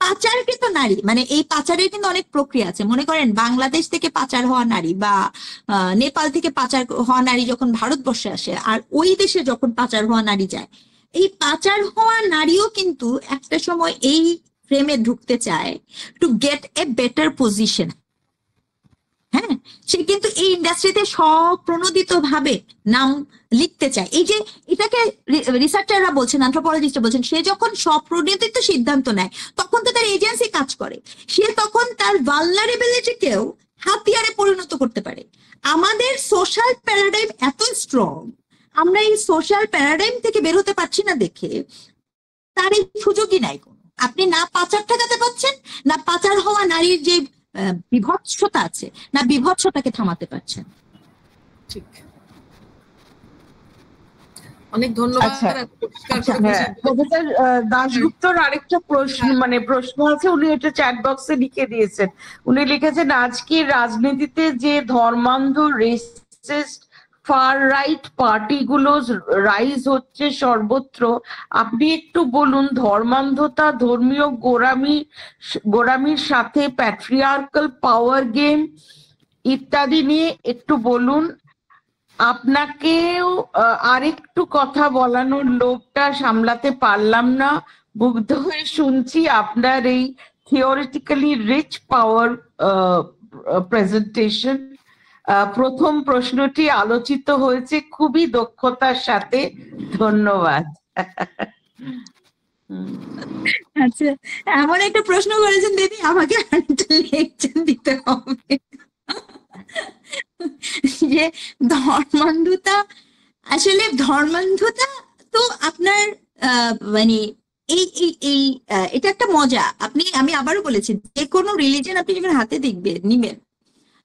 পাচার কিন্তু নারী, মানে এই পাচারের কিন্তু অনেক প্রক্রিয়া আছে। মনে করেন বাংলাদেশ থেকে পাচার হওয়া নারী বা নেপাল থেকে পাচার হওয়া নারী যখন ভারতবর্ষে আসে, আর ওই দেশে যখন পাচার হওয়া নারী যায়, এই পাচার হওয়া নারীও কিন্তু একটা সময় এই ফ্রেমে ঢুকতে চায় to get a better position. হ্যাঁ, সে কিন্তু এই ইন্ডাস্ট্রিতে স্বপ্রণোদিত ভাবে নাম লিখতে চায়। এই যে এটাকে রিসার্চাররা বলছেন, অ্যানথ্রোপোলজিস্টরা বলছেন, সে যখন স্বপ্রণোদিত সিদ্ধান্ত নেয় তখন তো তার এজেন্সি কাজ করে, সে তখন তার ভালনারেবিলিটিকেও হাতিয়ারে পরিণত করতে পারে। আমাদের সোশ্যাল প্যারাডাইম এত স্ট্রং, আমরা এই সোশ্যাল প্যারাডাইম থেকে বের হতে পারছি না দেখে তার এই সুযোগই নাই কোনো। আপনি না পাচার ঠেকাতে পারছেন, না পাচার হওয়া নারীর যে বিভৎসতা আছে, না বিভৎসতাকে থামাতে পারছেন। ঠিক, অনেক ধন্যবাদ। প্রফেসর দাশগুপ্তর আরেকটা প্রশ্ন আছে, উনি এটা চ্যাট বক্সে লিখে দিয়েছেন। উনি লিখেছেন, আজকের রাজনীতিতে যে ধর্মান্ধ রেসিস্ট ফার রাইট পার্টিগুলো রাইজ হচ্ছে সর্বত্র। আপনি একটু বলুন ধর্মান্ধতা, ধর্মীয় গোড়ামির সাথে প্যাট্রিয়ার্কাল পাওয়ার গেম ইত্যাদি নিয়ে একটু বলুন। আপনাকেও আরেকটু কথা বলানোর লোভটা সামলাতে পারলাম না, মুগ্ধ হয়ে শুনছি আপনার এই থিওরিটিক্যালি রিচ পাওয়ার প্রেজেন্টেশন। প্রথম প্রশ্নটি আলোচিত হয়েছে খুবই দক্ষতার সাথে, ধন্যবাদ। আচ্ছা, এমন একটা প্রশ্ন করেছেন দিদি, আমাকে আরেকটা লেকচার দিতে হবে যে ধর্মান্ধতা, আসলে ধর্মান্ধতা তো আপনার মানে এটা একটা মজা। আমি আবারও বলেছি, যে কোনো রিলিজিয়ন আপনি যখন হাতে নিবেন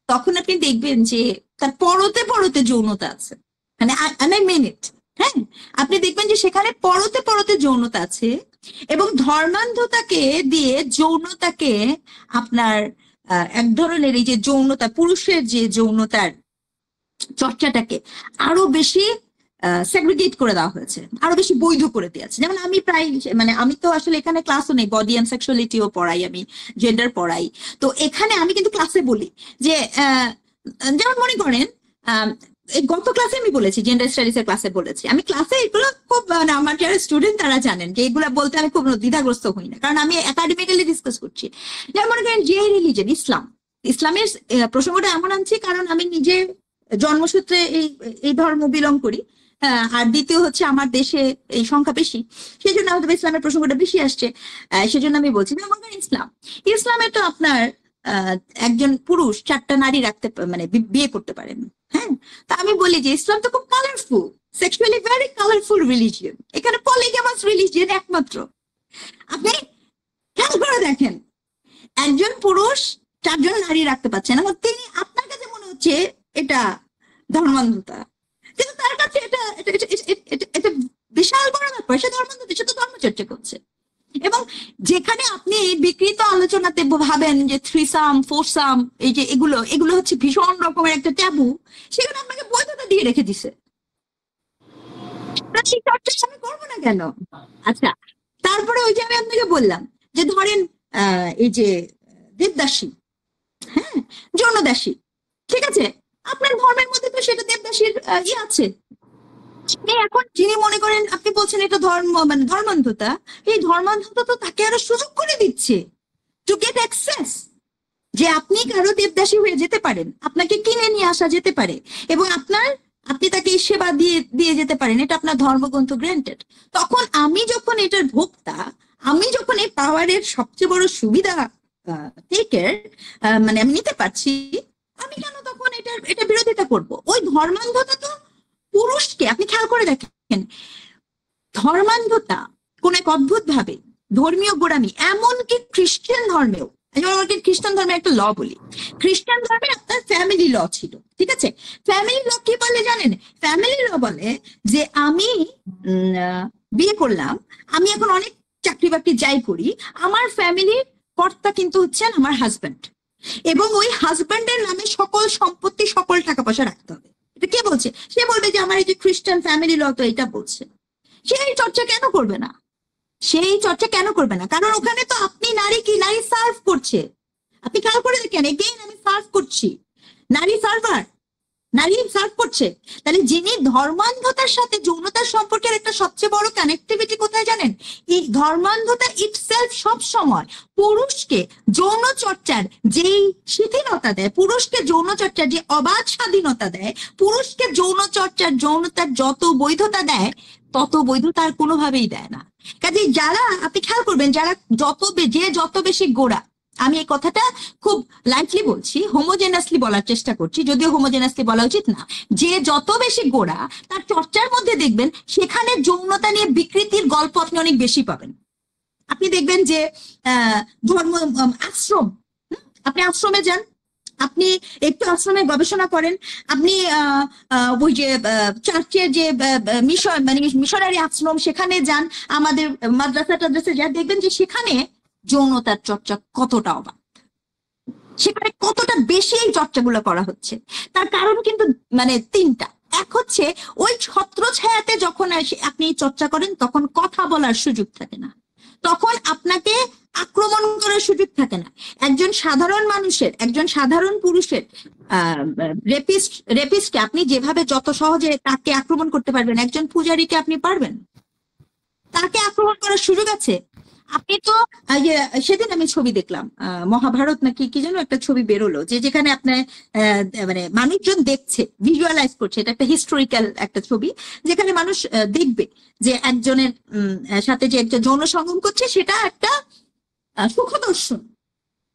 তখন আপনি দেখবেন যে তার পরতে পরতে যৌনতা আছে, মানে আই মিন ইট। হ্যাঁ, আপনি দেখবেন যে সেখানে পরতে পরতে যৌনতা আছে, এবং ধর্মান্ধতাকে দিয়ে যৌনতাকে আপনার এক ধরনের এই যে যৌনতা, পুরুষের যে যৌনতার চর্চাটাকে আরো বেশি সেগ্রিগেট করে দেওয়া হয়েছে, আরো বেশি বৈধ করে দিয়েছে। যেমন আমি প্রায়, মানে আমি তো আসলে এখানে ক্লাসও নেই, বডি অ্যান্ড সেক্সুয়ালিটিও পড়াই, আমি জেন্ডার পড়াই। তো এখানে আমি কিন্তু ক্লাসে বলি যে যেমন মনে করেন গত ক্লাসে আমি বলেছি, জেন্ডার স্টাডিজ এর ক্লাসে বলেছি, আমি ক্লাসে এগুলো খুব, মানে আমার যারা স্টুডেন্ট তারা জানেন যে এগুলো বলতে আমি খুব দ্বিধাগ্রস্ত হই না, কারণ আমি একাডেমিক্যালি ডিসকাস করছি। যেমন মনে করেন যে রিলিজন ইসলামের প্রসঙ্গটা এমন আনছি কারণ আমি নিজে জন্মসূত্রে এই ধর্ম বিলং করি, আর দ্বিতীয় হচ্ছে আমার দেশে এই সংখ্যা বেশি, সেই জন্য আমাদের ইসলামের প্রসঙ্গটা বেশি আসছে। সেজন্য আমি বলছি যে মনে করেন ইসলামে তো আপনার একজন পুরুষ 4টা নারী রাখতে, মানে বিয়ে করতে পারেন। হ্যাঁ, তা আমি বলি যে ইসলাম তো খুব colourful, sexually very colourful religion, এখানে পলিগামাস রিলিজিয়ন একমাত্র। আপনি খেয়াল করে দেখেন, একজন পুরুষ 4 জন নারী রাখতে পারছেন, এবং তিনি, আপনার কাছে মনে হচ্ছে এটা ধর্মান্ধতা, কিন্তু তার কাছে এটা বিশাল বড় ব্যাপার, সে ধর্মান্ধতা, সে তো ধর্মচর্চা করছে। এবং যেখানে আপনি বিকৃত আলোচনাতে ভাবেন যে থ্রিসাম, ফোরসাম, এই যে এগুলো হচ্ছে ভীষণ রকমের একটা ট্যাবু, সেখানে আপনাকে বৈধতা দিয়ে রেখে দিছে, সেই চর্চা আমি করবো না কেন? আচ্ছা, তারপরে ওই যে আমি আপনাকে বললাম যে ধরেন এই যে দেবদাসী, হ্যাঁ, যৌনদাসী, ঠিক আছে, আপনার ধর্মের মধ্যে তো সেটা দেবদাসীর আছে। আপনি এখন যিনি মনে করেন, আপনি বলছেন এটা ধর্ম, মানে ধর্মান্ধতা, এই ধর্মান্ধতা তো তাকে আরো সুযোগ করে দিচ্ছে টু গেট অ্যাক্সেস, যে আপনি কারো দেবদাসী হয়ে যেতে পারেন, আপনাকে কিনে নিয়ে আসা যেতে পারে, এবং আপনি তাকে সেবা দিয়ে যেতে পারেন, এটা আপনার ধর্মগ্রন্থ গ্র্যান্টেড। তখন আমি যখন এটার ভোক্তা, আমি যখন এই পাওয়ারের সবচেয়ে বড় সুবিধা মানে আমি নিতে পারছি, আমি কেন তখন এটা বিরোধিতা করব? ওই ধর্মান্ধতা তো পুরুষকে, আপনি খেয়াল করে দেখেন, ধর্মান্ধতা কোন এক অদ্ভুত ভাবে ধর্মীয় গোড়ামি, এমনকি খ্রিস্টান ধর্মেও, খ্রিস্টান ধর্মের একটা ল বলি, খ্রিস্টান ধর্মে আপনার ফ্যামিলি ল ছিল, ঠিক আছে? ফ্যামিলি ল কি বলে জানেন? ফ্যামিলি ল বলে যে আমি বিয়ে করলাম, আমি এখন অনেক চাকরি বাকরি যাই করি, আমার ফ্যামিলির কর্তা কিন্তু হচ্ছেন আমার হাজব্যান্ড, এবং ওই হাজব্যান্ডের নামে সকল সম্পত্তি, সকল টাকা পয়সা রাখতে হবে। এটা কে বলছে? সে বলবে যে আমার এই যে খ্রিস্টান ফ্যামিলি ল তো এটা বলছে। সেই চর্চা কেন করবে না? সেই চর্চা কেন করবে না? কারণ ওখানে তো আপনি নারী সার্ভ করছে। আপনি খেয়াল করে দেখেন, এগেইন আমি সার্ভ করছি, নারী সার্ভার, নারী সার্ভ করছে। তাহলে যিনি ধর্মান্ধতার সাথে যৌনতার সম্পর্কের একটা সবচেয়ে বড় কানেক্টিভিটি কোথায় জানেন? এই ধর্মান্ধতা ইটসেলফ সব সময় পুরুষকে যৌন চর্চার যেই শিথিলতা দেয়, পুরুষকে যৌন চর্চার যে অবাধ স্বাধীনতা দেয়, পুরুষকে যৌনতার যত বৈধতা দেয়, তত বৈধতা আর কোনোভাবেই দেয় না। কাজে যারা, আপনি খেয়াল করবেন, যারা যত বেশি গোড়া, আমি এই কথাটা খুব লাইটলি বলছি, হোমোজেনাসলি বলার চেষ্টা করছি, যদিও হোমোজেনাসলি বলা উচিত না, যে যত বেশি গোড়া তার চর্চার মধ্যে দেখবেন সেখানে যৌনতা নিয়ে বিকৃতির গল্প আপনি অনেক বেশি পাবেন। আপনি দেখবেন যে ধর্ম আশ্রম, আপনি আশ্রমে যান, আপনি একটু আশ্রমে গবেষণা করেন, আপনি ওই যে চার্চের যে মিশনারি আশ্রম, সেখানে যান, আমাদের মাদ্রাসা যান, দেখবেন যে সেখানে যৌনতার চর্চা কতটা অবাধ, সেখানে কতটা বেশি এই চর্চাগুলো করা হচ্ছে। তার কারণ কিন্তু মানে 3টা। এক হচ্ছে ওই ছত্রছায়াতে যখন আপনি চর্চা করেন তখন কথা বলার সুযোগ থাকে না, তখন আপনাকে আক্রমণ করার সুযোগ থাকে না। একজন সাধারণ মানুষের, একজন সাধারণ পুরুষের রেপিস্টকে আপনি যেভাবে যত সহজে তাকে আক্রমণ করতে পারবেন, একজন পূজারীকে আপনি পারবেন? তাকে আক্রমণ করার সুযোগ আছে? আপনি তো সেদিন আমি ছবি দেখলাম, মহাভারত নাকি কি যেন একটা ছবি বেরোলো, যে যেখানে আপনার মানে মানুষজন দেখছে, ভিজুয়ালাইজ করছে, এটা একটা হিস্টোরিক্যাল একটা ছবি, যেখানে মানুষ দেখবে যে একজনের সাথে যে একটা যৌন সঙ্গম করছে, সেটা একটা সুখ দর্শন,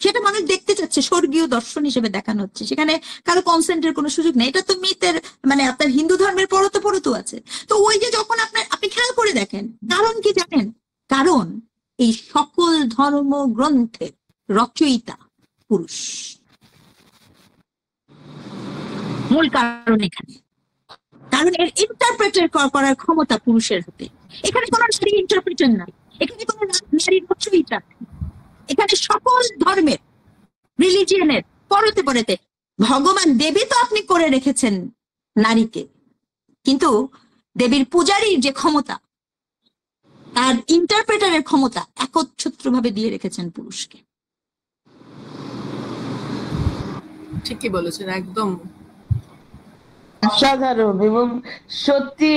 সেটা মানুষ দেখতে চাচ্ছে, স্বর্গীয় দর্শন হিসেবে দেখানো হচ্ছে, সেখানে কারো কনসেন্টের কোনো সুযোগ নেই। এটা তো মিথের, মানে আপনার হিন্দু ধর্মের পরতো আছে। তো ওই যে যখন আপনি খেয়াল করে দেখেন, কারণ কি জানেন? কারণ এই সকল ধর্ম গ্রন্থের রচয়িতা পুরুষ, মূল কারণ এখানে। কারণ এর ইন্টারপ্রেটার করার ক্ষমতা পুরুষের হাতে। এখানে কোনো নারী ইন্টারপ্রেটার নাই, এখানে কোনো নারী রচয়িতা, এখানে সকল ধর্মের, রিলিজিয়নের পরতে ভগবান দেবী তো আপনি করে রেখেছেন নারীকে, কিন্তু দেবীর পূজারীর যে ক্ষমতা, তার ইন্টারপ্রেটারের ক্ষমতা একচ্ছত্রভাবে দিয়ে রেখেছেন পুরুষকে। ঠিকই বলেছেন, একদম অসাধারণ। এবং সত্যি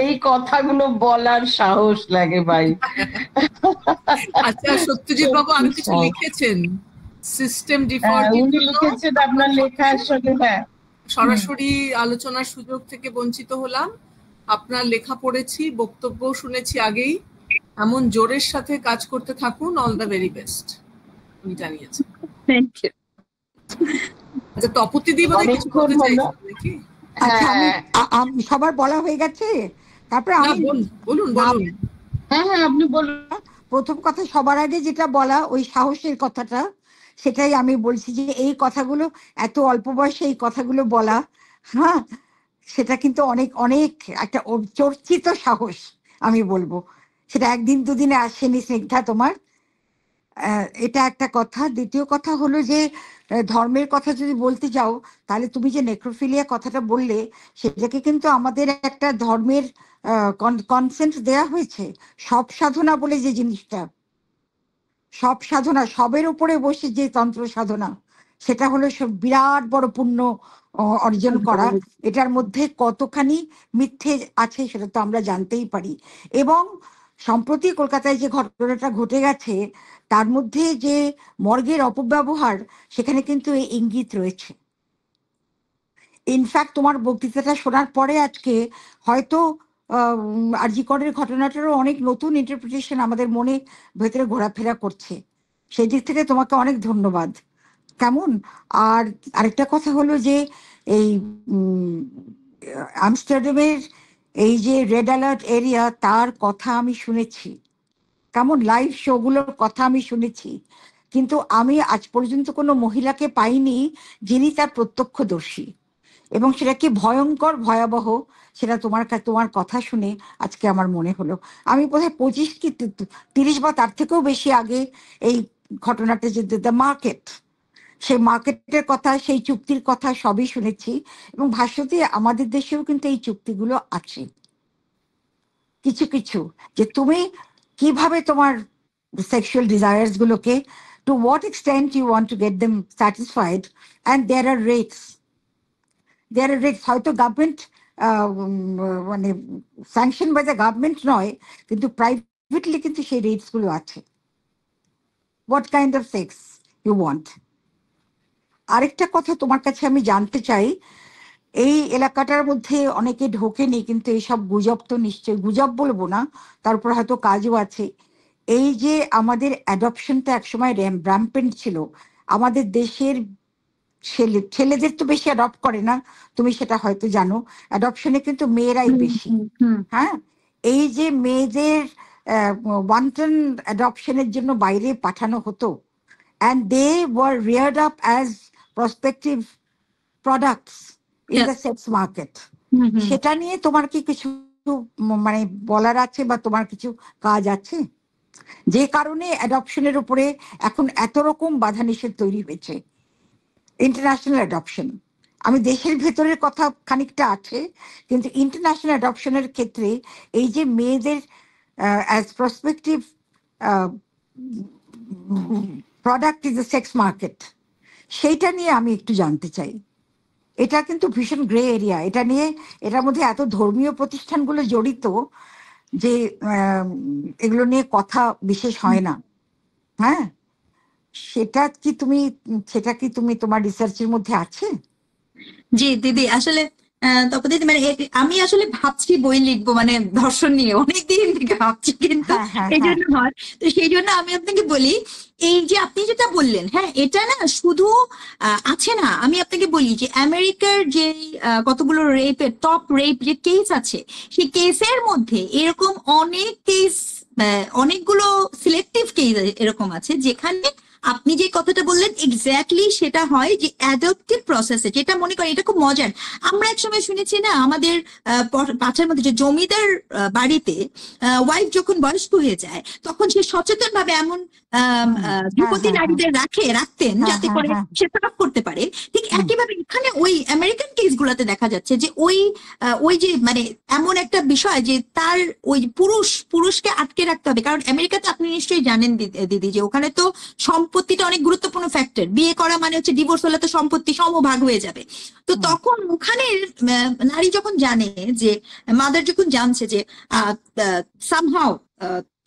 এই কথাগুলো বলার সাহস লাগে ভাই। আচ্ছা সত্যজিৎ বাবু আরো কিছু লিখেছেন সিস্টেম ডিফল্ট, উনি লিখেছেন আপনার লেখার সঙ্গে। হ্যাঁ, সরাসরি আলোচনার সুযোগ থেকে বঞ্চিত হলাম। আপনার লেখা পড়েছি, বক্তব্য শুনেছি আগেই। এমন জোরের সাথে কাজ করতে থাকুন, অল দ্য ভেরি বেস্ট উনি জানিয়েছেন। Thank you. আচ্ছা তপতি দি বোধহয় কিছু বলতে চাইছেন নাকি? আচ্ছা, আমি সবার বলা হয়ে গেছে, তারপরে আমি বলুন। হ্যাঁ আপনি বলুন। প্রথম কথা, সবার আগে যেটা বলা, ওই সাহসের কথাটা, সেটাই আমি বলছি যে এই কথাগুলো এত অল্প বয়সে এই কথাগুলো বলা, হ্যাঁ, সেটা কিন্তু অনেক অনেক একটা চর্চিত সাহস আমি বলবো। সেটা একদিন দুদিনে আসেনি স্নিগ্ধা তোমার। এটা একটা কথা। দ্বিতীয় কথা হলো যে ধর্মের কথা যদি বলতে যাও, তাহলে তুমি যে নেক্রোফিলিয়া কথাটা বললে, সেটাকে কিন্তু আমাদের একটা ধর্মের কনসেন্ট দেয়া হয়েছে। সব সাধনা বলে যে জিনিসটা, সব সাধনা, সবের উপরে বসে যে তন্ত্র সাধনা, সেটা হলো সব বিরাট বড় পুণ্য অর্জন করা। এটার মধ্যে কতখানি মিথ্যে আছে সেটা তো আমরা জানতেই পারি। এবং সম্প্রতি কলকাতায় যে ঘটনাটা ঘটে গেছে, তার মধ্যে যে মর্গের অপব্যবহার, সেখানে কিন্তু এই ইঙ্গিত রয়েছে। ইনফ্যাক্ট তোমার বক্তৃতাটা শোনার পরে আজকে হয়তো আরজি করের ঘটনাটারও অনেক নতুন ইন্টারপ্রিটেশন আমাদের মনে ভেতরে ঘোরাফেরা করছে। সেই দিক থেকে তোমাকে অনেক ধন্যবাদ। কেমন? আর আরেকটা কথা হলো যে এই আমস্টারডামের এই যে রেড অ্যালার্ট এরিয়া, তার কথা আমি শুনেছি, কেমন লাইভ শোগুলোর কথা আমি শুনেছি, কিন্তু আমি আজ পর্যন্ত কোনো মহিলাকে পাইনি যিনি তার প্রত্যক্ষদর্শী। এবং সেটা কি ভয়ঙ্কর ভয়াবহ, সেটা তোমার কথা শুনে আজকে আমার মনে হলো। আমি বোধহয় 25 কি 30 বা তার থেকেও বেশি আগে এই ঘটনাটা, যে দ্য মার্কেট, সেই মার্কেটের কথা, সেই চুক্তির কথা সবই শুনেছি। এবং ভাষ্যতে আমাদের দেশেও কিন্তু এই চুক্তিগুলো আছে কিছু কিছু, যে তুমি কিভাবে তোমার সেক্সুয়াল ডিজায়ার্স গুলোকে, to what extent you want to get them satisfied, and there are rates. হয়তো গভর্নমেন্ট মানে স্যাংশন বাই দ্য গভর্নমেন্ট নয়, কিন্তু প্রাইভেটলি কিন্তু সেই রেটস গুলো আছে, what kind of sex you want. আরেকটা কথা তোমার কাছে আমি জানতে চাই, এই এলাকাটার মধ্যে অনেকে ঢোকেনি, কিন্তু এইসব গুজব তো নিশ্চয়ই, গুজব বলবো না, তারপর হয়তো কাজও আছে। এই যে আমাদের অ্যাডপশনটা একসময় র্যাম্পেন্ট ছিল আমাদের দেশের, ছেলেদের তো বেশি অ্যাডপ্ট করে না, তুমি সেটা হয়তো জানো, অ্যাডপশনে কিন্তু মেয়েরাই বেশি। হ্যাঁ, এই যে মেয়েদের ওয়ান্টন অ্যাডপশনের জন্য বাইরে পাঠানো হতো, and they were reared up as prospective products in the sex market. সেটা নিয়ে তোমার কি কিছু মানে বলার আছে, বা তোমার কিছু কাজ আছে, যে কারণে অ্যাডপশনের উপরে এখন এত রকম বাধা নিষেধ তৈরি হয়েছে, ইন্টারন্যাশনাল অ্যাডপশন, আমি দেশের ভেতরের কথা খানিকটা আছে, কিন্তু ইন্টারন্যাশনাল অ্যাডপশনের ক্ষেত্রে এই যে মেয়েদের as prospective product is a sex market, সেইটা নিয়ে আমি একটু জানতে চাই। এটা কিন্তু ভীষণ গ্রে এরিয়া, এটা নিয়ে এটার মধ্যে এত ধর্মীয় প্রতিষ্ঠানগুলো জড়িত যে এগুলো নিয়ে কথা বিশেষ হয় না। হ্যাঁ, সেটা কি তুমি তোমার রিসার্চের মধ্যে আছে? জি দিদি, আসলে তপদিদি মানে আমি আসলে ভাবছি বই লিখবো, মানে ধর্ষণ নিয়ে অনেকদিন থেকে ভাবছি, কিন্তু এই জন্য হয়। তো সেই জন্য আমি আপনাকে বলি, এই যে আপনি যেটা বললেন, হ্যাঁ এটা না শুধু আছে না, আমি আপনাকে বলি যে আমেরিকার যে কতগুলো রেপের টপ রেপ যে কেস আছে, সেই কেসের মধ্যে এরকম অনেক কেস, অনেকগুলো সিলেক্টিভ কেস এরকম আছে যেখানে আপনি যে কথাটা বললেন এক্স্যাক্টলি সেটা হয় যে অ্যাডপটিভ প্রসেসে, যেটা মনে করেন এটা খুব মজার। আমরা একসময় শুনেছি না আমাদের বাচ্চার মধ্যে যে জমিদার বাড়িতে ওয়াইফ যখন বয়স্ক হয়ে যায় তখন সে সচেতন ভাবে এমন যুবতী নারীদের রাখতেন যাতে করে সে সাফ করতে পারে। ঠিক একইভাবে এখানে ওই আমেরিকান কেস গুলাতে দেখা যাচ্ছে যে ওই যে মানে এমন একটা বিষয় যে তার ওই পুরুষকে আটকে রাখতে হবে, কারণ আমেরিকাতে আপনি নিশ্চয়ই জানেন দিদি যে ওখানে তো সম্পত্তিটা অনেক গুরুত্বপূর্ণ ফ্যাক্টর। বিয়ে করা মানে হচ্ছে ডিভোর্স হলে তো সম্পত্তি সমভাগ হয়ে যাবে। তো তখন ওখানে নারী যখন জানে যে মাদার যখন জানছে যে সামহাও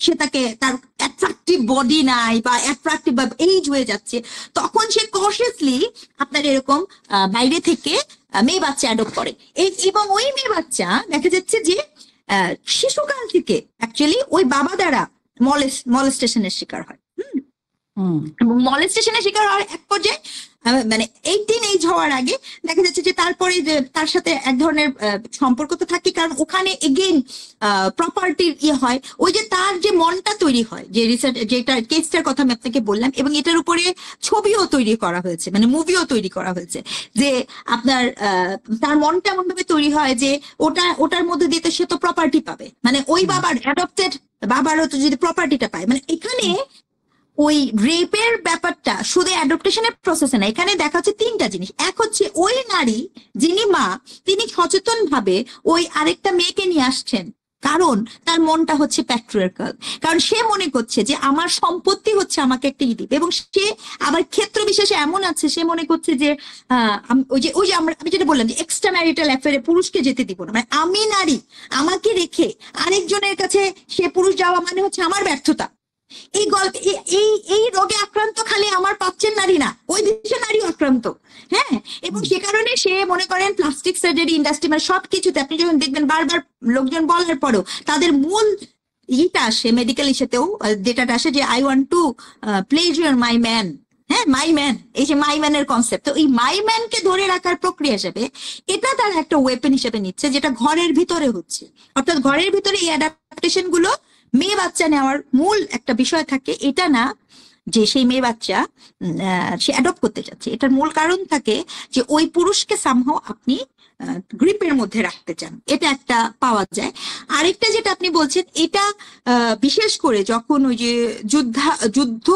সে তাকে তার অ্যাট্রাকটিভ বডি নাই বা অ্যাট্রাকটিভ বা এইজ হয়ে যাচ্ছে, তখন সে কনসিয়াসলি আপনার এরকম বাইরে থেকে মেয়ে বাচ্চা অ্যাডপ্ট করে। এবং ওই মেয়ে বাচ্চা দেখা যাচ্ছে যে শিশুকাল থেকে অ্যাকচুয়ালি ওই বাবা দ্বারা মলেস্টেশনের শিকার হয়। এবং মলেস্টেশনের শিকার হওয়ার এক পর্যায়ে মানে 18 এজ হওয়ার আগে দেখা যাচ্ছে যে তারপরে তার সাথে এক ধরনের সম্পর্ক তো থাকে, কারণ ওখানে এগেইন প্রপার্টির হয়, ওই যে তার যে মনটা তৈরি হয়, যে রিসার্চ যেটা কেসটার কথা আমি আপনাকে বললাম, এবং এটার উপরে ছবিও তৈরি করা হয়েছে, মানে মুভিও তৈরি করা হয়েছে, যে আপনার তার মনটা এমন ভাবে তৈরি হয় যে ওটার মধ্যে দিয়ে সে তো প্রপার্টি পাবে, মানে ওই বাবার অ্যাডপ্টেড বাবারও তো যদি প্রপার্টিটা পায়, মানে এখানে ওই রেপের ব্যাপারটা শুধু অ্যাডপ্টেশনের প্রসেসে না, এখানে দেখা হচ্ছে তিনটা জিনিস। এক হচ্ছে ওই নারী যিনি মা, তিনি সচেতন ভাবে ওই আরেকটা মেয়েকে নিয়ে আসছেন, কারণ তার মনটা হচ্ছে প্যাট্রিয়ার্কাল, কারণ সে মনে করছে যে আমার সম্পত্তি হচ্ছে আমাকে একটা দিবে। এবং সে আবার ক্ষেত্র বিশেষে এমন আছে, সে মনে করছে যে ওই যে আমি যেটা বললাম যে এক্সট্রা ম্যারিটাল অ্যাফেয়ারে পুরুষকে যেতে দিব না, মানে আমি নারী, আমাকে রেখে আরেকজনের কাছে সে পুরুষ যাওয়া মানে হচ্ছে আমার ব্যর্থতা। এই গল্প এই রোগে আক্রান্ত খালি আমার পাচ্ছেন নারী না, ওই দেশের নারীও আক্রান্ত। হ্যাঁ, এবং সে কারণে সে মনে করেন প্লাস্টিক সার্জারি ইন্ডাস্ট্রি মানে সবকিছুতে আপনি যখন দেখবেন বারবার লোকজন বলার পরেও তাদের মূল ইটা আসে, মেডিকেল ইস্যুতেও ডেটাটা আসে যে I want to pleasure my man. হ্যাঁ, মাই ম্যান, এই যে মাই ম্যানের কনসেপ্ট, তো এই মাই ম্যানকে ধরে রাখার প্রক্রিয়া হিসেবে এটা তার একটা ওয়েপন হিসেবে নিচ্ছে, যেটা ঘরের ভিতরে হচ্ছে। অর্থাৎ ঘরের ভিতরে এই অ্যাডাপ্টেশন গুলো মেয়ে বাচ্চা নেওয়ার মূল একটা বিষয় থাকে, এটা না যে সেই মেয়ে বাচ্চা সে অ্যাডপ্ট করতে যাচ্ছে, এটার মূল কারণ থাকে যে ওই পুরুষকে সামহাও আপনি গ্রিপের মধ্যে রাখতে চান, এটা একটা পাওয়া যায়। আরেকটা যেটা আপনি বলছেন, এটা বিশেষ করে যখন ওই যে যুদ্ধ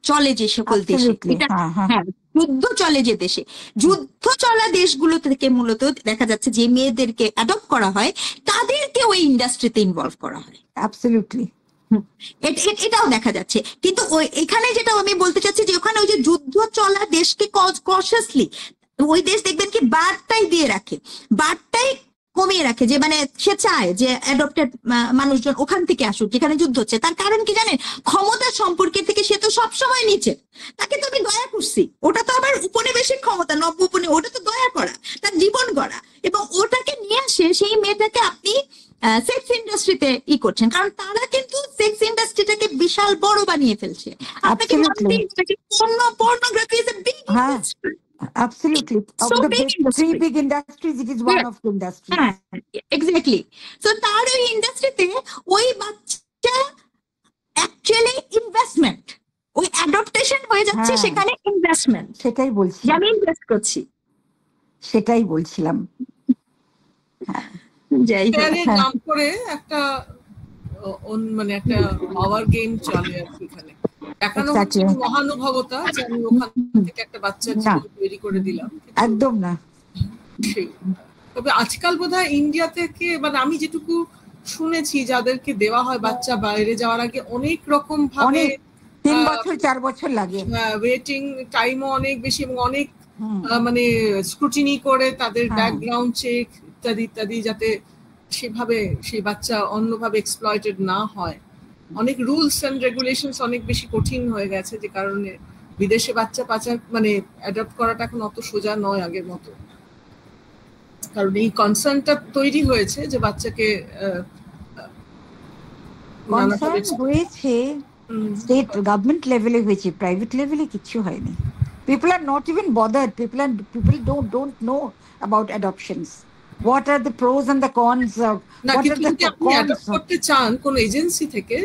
চলে যে সকল দেশে, এটা হ্যাঁ যুদ্ধ চলে যে দেশে, যুদ্ধ চলা দেশগুলো থেকে মূলত দেখা যাচ্ছে যে মেয়েদেরকে অ্যাডপ্ট করা হয়, তাদেরকে ওই ইন্ডাস্ট্রিতে ইনভলভ করা হয়। অ্যাবসলিউটলি, এটাও দেখা যাচ্ছে। কিন্তু ওই এখানে যেটা আমি বলতে চাচ্ছি যে ওখানে ওই যে যুদ্ধ চলা দেশকে কনসিয়াসলি ওই দেশ দেখবেন কি বারটাই দিয়ে রাখে, বারটাই কমিয়ে রাখে, যে মানে সে চায় যে অ্যাডপ্টেড মানুষজন ওখান থেকে আসুক যেখানে যুদ্ধ হচ্ছে। তার কারণ কি জানেন, ক্ষমতা সম্পর্কের থেকে সে তো সবসময় নিচে, তাকে তো আমি দয়া করছি, ওটা তো আবার উপনিবেশিক ক্ষমতা, ওটা তো দয়া করা, তার জীবন গড়া, এবং ওটাকে নিয়ে আসে সেই মেয়েটাকে আপনি সেক্স ইন্ডাস্ট্রিতে করছেন, কারণ তারা কিন্তু সেক্স ইন্ডাস্ট্রিটাকে বিশাল বড় বানিয়ে ফেলছে। আপনাকে pornography is a big industry. Absolutely. Of the three big industries, it is one of the industries. Exactly. So তার ওই ইন্ডাস্ট্রিতে ওই বাচ্চা অ্যাকচুয়ালি ইনভেস্টমেন্ট, ওই অ্যাডপ্টেশন হয়ে যাচ্ছে সেখানে ইনভেস্টমেন্ট। সেটাই বলছি, আমি ইনভেস্ট করছি, সেটাই বলছিলাম। যাই হোক, নাম করে একটা মানে একটা পাওয়ার গেম চলে আর কি, এখানে দেখানো হচ্ছে মহানুভবতা, যে আমি ওখান থেকে একটা বাচ্চা তৈরি করে দিলাম। একদম না, সেই তবে আজকাল বোধহয় ইন্ডিয়া থেকে মানে আমি যেটুকু শুনেছি যাদেরকে দেওয়া হয় বাচ্চা বাইরে যাওয়ার আগে অনেক রকম ভাবে 3 বছর 4 বছর লাগে, ওয়েটিং টাইমও অনেক বেশি এবং অনেক মানে স্ক্রুটিনি করে তাদের ব্যাকগ্রাউন্ড চেক ইত্যাদি ইত্যাদি, যাতে সেভাবে সেই বাচ্চা অন্যভাবে এক্সপ্লয়েটেড না হয়। অনেক রুলস এন্ড রেগুলেশনস অনেক বেশি কঠিন হয়ে গেছে, যে কারণে বিদেশে বাচ্চা পাচার মানে অ্যাডপ্ট করাটা এখন অত সোজা নয় আগের মতো। কারণ এই কনসার্নটা তৈরি হয়েছে যে বাচ্চাকে হয়েছে স্টেট গভর্নমেন্ট লেভেলে হয়েছে, প্রাইভেট লেভেলে কিছু হয়নি। People are not even bothered. People don't know about adoptions. What are the pros and the cons? না, What are কিন্তু the যদি আপনি অ্যাডপ্ট করতে চান কোন এজেন্সি থেকে,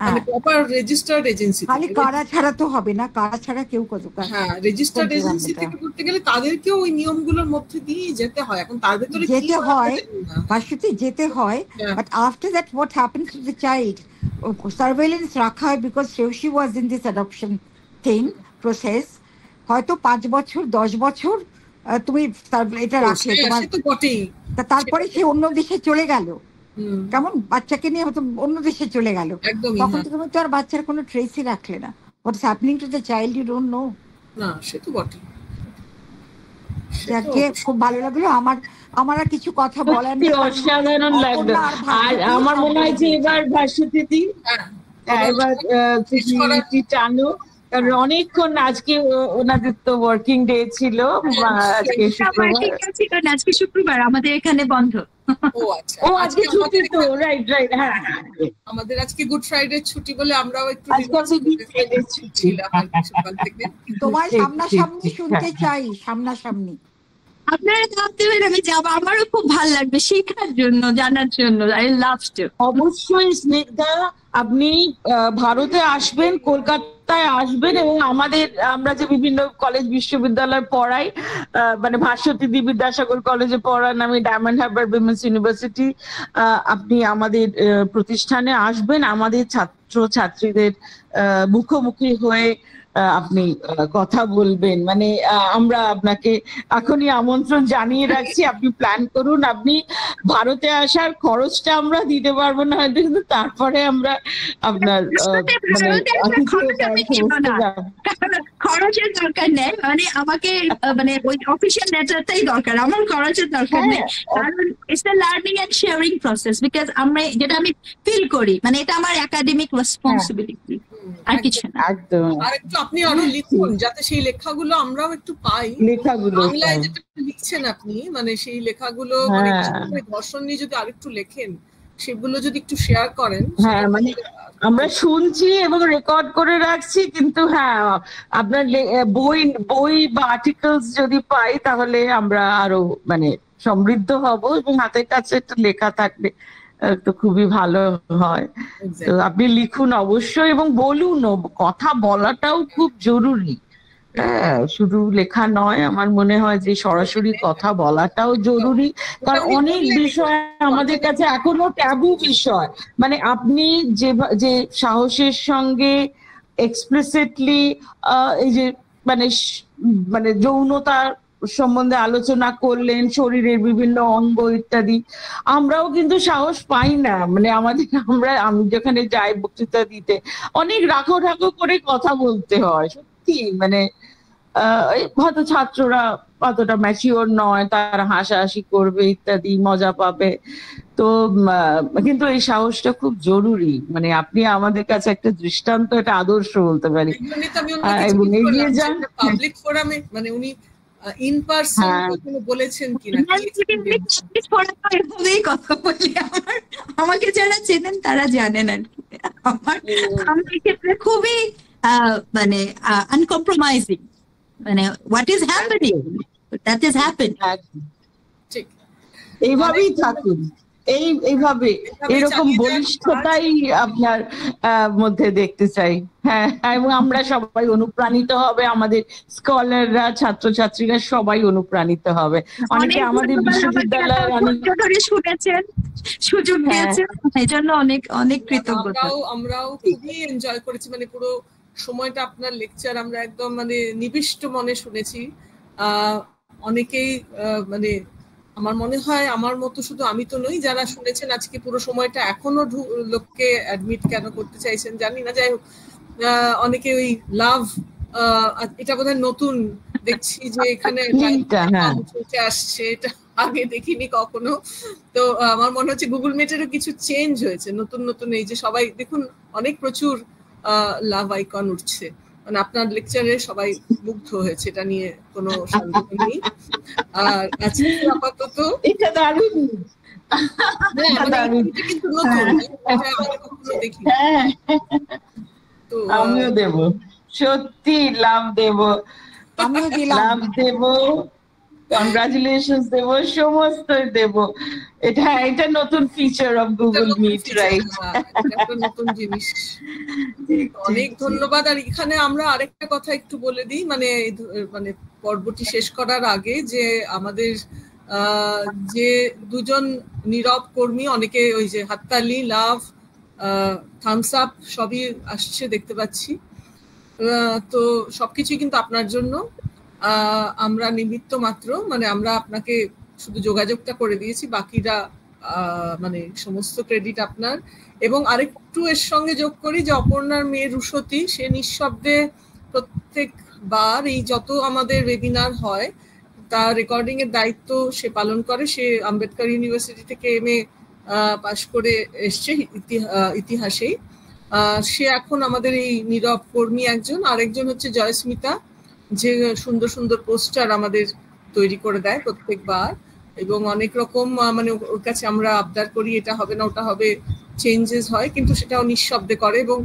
মানে প্রপার রেজিস্টার্ড এজেন্সি খালি থেকে, কারা ছাড়া তো হবে না, কারা ছাড়া কেউ কত হ্যাঁ রেজিস্টার্ড এজেন্সি থেকে করতে গেলে তাদেরকেও ওই নিয়মগুলোর মধ্যে দিয়ে যেতে হয়। এখন তার ভেতরে কি যেতে হয়, জানি না। ভাষাতে যেতে হয়, but after that what happens to the child? Surveillance রাখা হয় because she was in this adoption thing process. হয়তো 5 বছর 10 বছর তুমি এটা রাখলে তোমার, সে তো বটেই। তারপরে সে অন্য দেশে চলে গেল, কেমন বাচ্চাকে নিয়ে হয়তো অন্য দেশে চলে গেল, তখন তো তুমি তো আর বাচ্চার কোনো ট্রেসই রাখলে না। What's happening to the child you don't know. না সে তো বটেই। যাকে খুব ভালো লাগলো, আমার আর কিছু কথা বলার নেই। অসাধারণ লাগলো। আর আমার মনে হয় যে এবার ভাস্বতী দি এবার টানো, কারণ অনেকক্ষণ আজকে ওনাদের তো ওয়ার্কিং ডে ছিল, আজকে শুক্রবার, আজকে শুক্রবার আমাদের এখানে বন্ধ। ও আচ্ছা, ও আজকে ছুটি তো, রাইট রাইট, হ্যাঁ আমাদের আজকে গুড ফ্রাইডে ছুটি বলে আমরাও একটু ছুটি। তোমার সামনাসামনি শুনতে চাই, সামনাসামনি আপনারা ভাবতে পারেন আমি যাবো, আমারও খুব ভালো লাগবে শেখার জন্য, জানার জন্য। I love to. অবশ্যই স্নিগ্ধা, আপনি ভারতে আসবেন, কলকাতায় আসবেন, এবং আমরা যে বিভিন্ন কলেজ বিশ্ববিদ্যালয় পড়াই, মানে ভাস্বতী দি বিদ্যাসাগর কলেজে পড়ান, আমি ডায়মন্ড হারবার উইমেন্স ইউনিভার্সিটি, আপনি আমাদের প্রতিষ্ঠানে আসবেন, আমাদের ছাত্র ছাত্রীদের মুখোমুখি হয়ে আপনি কথা বলবেন। মানে আমরা আপনাকে এখনই আমন্ত্রণ জানিয়ে রাখছি, আপনি প্ল্যান করুন। আপনি ভারতে আসার খরচটা আমরা দিতে পারবো না হয়তো, কিন্তু তারপরে আমরা আপনার খরচের দরকার নেই, মানে আমাকে মানে ওই অফিসিয়াল লেটারটাই দরকার, আমার খরচের দরকার নেই। কারণ it's the learning and sharing process, because যেটা আমি ফিল করি, মানে এটা আমার একাডেমিক রেসপন্সিবিলিটি, আর কিছু না। একদম। আর একটু আপনি আরো লিখুন যাতে সেই লেখাগুলো আমরাও একটু পাই। বাংলায় যেটা লিখছেন আপনি, মানে সেই লেখাগুলো মানে দর্শন নিয়ে যদি আরেকটু লেখেন, সেগুলো যদি একটু শেয়ার করেন। হ্যাঁ, মানে আমরা শুনছি এবং রেকর্ড করে রাখছি, কিন্তু হ্যাঁ আপনার বই বা আর্টিকেলস যদি পাই তাহলে আমরা আরো মানে সমৃদ্ধ হব, এবং হাতের কাছে একটা লেখা থাকলে তো খুবই ভালো হয়। তো আপনি লিখুন অবশ্যই, এবং বলুন, কথা বলাটাও খুব জরুরি। হ্যাঁ, শুধু লেখা নয়, আমার মনে হয় যে সরাসরি কথা বলাটাও জরুরি, কারণ অনেক বিষয় আমাদের কাছে এখনো ট্যাবু বিষয়। মানে আপনি যে সাহসের সঙ্গে এক্সপ্লিসিটলি এই যে মানে যৌনতার সম্বন্ধে আলোচনা করলেন, শরীরের বিভিন্ন অঙ্গ ইত্যাদি, আমরাও কিন্তু সাহস পাই না। মানে আমি যেখানে যাই বক্তৃতা দিতে, অনেক রাখো করে কথা বলতে হয়। সত্যি মানে হয়তো ছাত্ররা অতটা ম্যাচিওর নয়, তারা হাসাহাসি করবে ইত্যাদি, মজা পাবে। তো কিন্তু এই সাহসটা খুব জরুরি। মানে আপনি আমাদের কাছে একটা দৃষ্টান্ত, একটা আদর্শ বলতে পারি। এবং এগিয়ে যান। পাবলিক ফোরামে মানে উনি ইন পারসন কখনো বলেছেন কিনা? এভাবেই কথা বলি, আমাকে যারা চেনেন তারা জানেন আর কি। আমার ক্ষেত্রে খুবই মানে আনকম্প্রোমাইজিং, মানে what is happening that is happen. ঠিক, এইভাবেই থাকুন, এইভাবে এরকম বলিষ্ঠতাই আপনার মধ্যে দেখতে চাই। হ্যাঁ, এবং আমরা সবাই অনুপ্রাণিত হবে, আমাদের স্কলাররা, ছাত্রছাত্রীরা সবাই অনুপ্রাণিত হবে। অনেকে আমাদের বিশ্ববিদ্যালয়ের অনেক শুনেছেন, সুযোগ দিয়েছেন, এই জন্য অনেক অনেক কৃতজ্ঞতা। আমরাও খুবই এনজয় করেছি, মানে পুরো সময়টা আপনার লেকচার আমরা একদম মানে নিবিষ্ট মনে শুনেছি। অনেকেই মানে আমার মনে হয় আমার মতো শুধু আমি তো নই, যারা শুনেছেন আজকে পুরো সময়টা এখনো লোককে অ্যাডমিট কেন করতে চাইছেন জানি না, যাই হোক অনেকে ওই লাভ এটা বোধহয় নতুন দেখছি যে এখানে চলতে আসছে, এটা আগে দেখিনি কখনো। তো আমার মনে হচ্ছে গুগল মিটেরও কিছু চেঞ্জ হয়েছে, নতুন নতুন এই যে সবাই দেখুন অনেক প্রচুর লাভ আইকন উঠছে, মানে আপনার লেকচারে সবাই মুগ্ধ হয়েছে, এটা নিয়ে কোনো সন্দেহ নেই। আর আজকে আপাতত এটা দারুণ, কিন্তু নতুন, কখনো দেখি। তো আমিও দেব, সত্যি লাভ দেব, আমিও দিলাম, লাভ দেব, কনগ্রাচুলেশনস দেব, সমস্ত দেব। এটা নতুন feature of Google Meet, right? একটা নতুন জিনিস। অনেক ধন্যবাদ। আর এখানে আমরা আরেকটা কথা একটু বলে দিই, মানে পর্বটি শেষ করার আগে, যে আমাদের যে দুজন নীরব কর্মী, অনেকে ওই যে হাততালি, লাভ, থামস আপ সবই আসছে দেখতে পাচ্ছি, তো সবকিছুই কিন্তু আপনার জন্য। আমরা নিমিত্ত মাত্র, মানে আমরা আপনাকে শুধু যোগাযোগটা করে দিয়েছি, বাকিরা মানে সমস্ত ক্রেডিট আপনার। এবং আরেকটু এর সঙ্গে যোগ করি যে অপর্ণার মেয়ে রুশতী, সে নিঃশব্দে প্রত্যেকবার এই যত আমাদের ওয়েবিনার হয় তার রেকর্ডিং এর দায়িত্ব সে পালন করে। সে আম্বেদকর ইউনিভার্সিটি থেকে MA পাশ করে এসছে ইতিহাসেই। সে এখন আমাদের এই নীরব কর্মী একজন। আরেকজন হচ্ছে জয়স্মিতা, যে সুন্দর সুন্দর পোস্টার আমাদের তৈরি করে দেয় প্রত্যেকবার, এবং অনেক রকম মানে ওর কাছে আমরা আবদার করি এটা হবে না ওটা হবে, চেঞ্জেস হয়, কিন্তু সেটাও নিঃশব্দে করে। এবং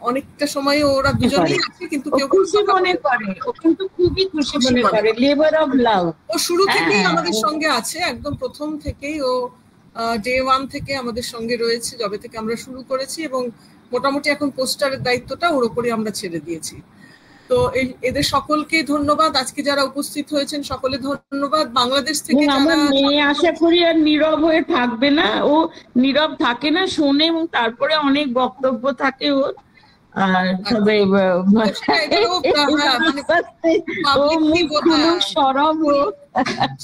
অনেকটা সময় ওরা দুজনেই আছে, কিন্তু কেউ খুশি মনে করে, ও কিন্তু খুবই খুশি মনে করে, লেবার অফ লাভ। ও শুরু থেকেই আমাদের সঙ্গে আছে, একদম প্রথম থেকেই ও ডে 1 থেকে আমাদের সঙ্গে রয়েছে, যবে থেকে আমরা শুরু করেছি। এবং মোটামুটি এখন পোস্টারের দায়িত্বটা ওর উপরে আমরা ছেড়ে দিয়েছি। তো এদের সকলকে ধন্যবাদ, আজকে যারা উপস্থিত হয়েছেন সকলে ধন্যবাদ। বাংলাদেশ থেকে আমার মেয়ে আশা করি আর নীরব হয়ে থাকবে না, ও নীরব থাকে না, শোনে, এবং তারপরে অনেক বক্তব্য থাকে ওর। আর সবাই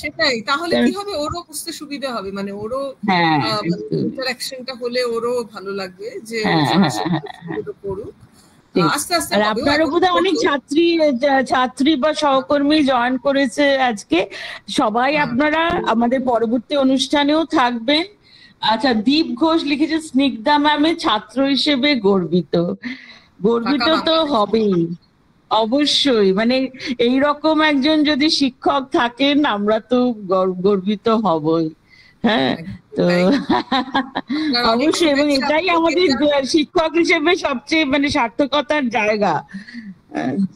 সেটাই, তাহলে কি হবে, ওরও বুঝতে সুবিধা হবে, মানে ওরও ইন্টারঅ্যাকশনটা হলে ওরও ভালো লাগবে যে পড়ুক। আস্তে আস্তে আপনার বোধহয় অনেক ছাত্রী বা সহকর্মী জয়েন করেছে আজকে, সবাই আপনারা আমাদের পরবর্তী অনুষ্ঠানেও থাকবেন। আচ্ছা, দীপ ঘোষ লিখেছে স্নিগ্ধা ম্যামের ছাত্র হিসেবে গর্বিত। গর্বিত তো হবেই, অবশ্যই, মানে এইরকম একজন যদি শিক্ষক থাকেন আমরা তো গর্বিত হবই। হ্যাঁ, তো অবশ্যই, এবং এটাই আমাদের শিক্ষক হিসেবে সবচেয়ে মানে সার্থকতার জায়গা,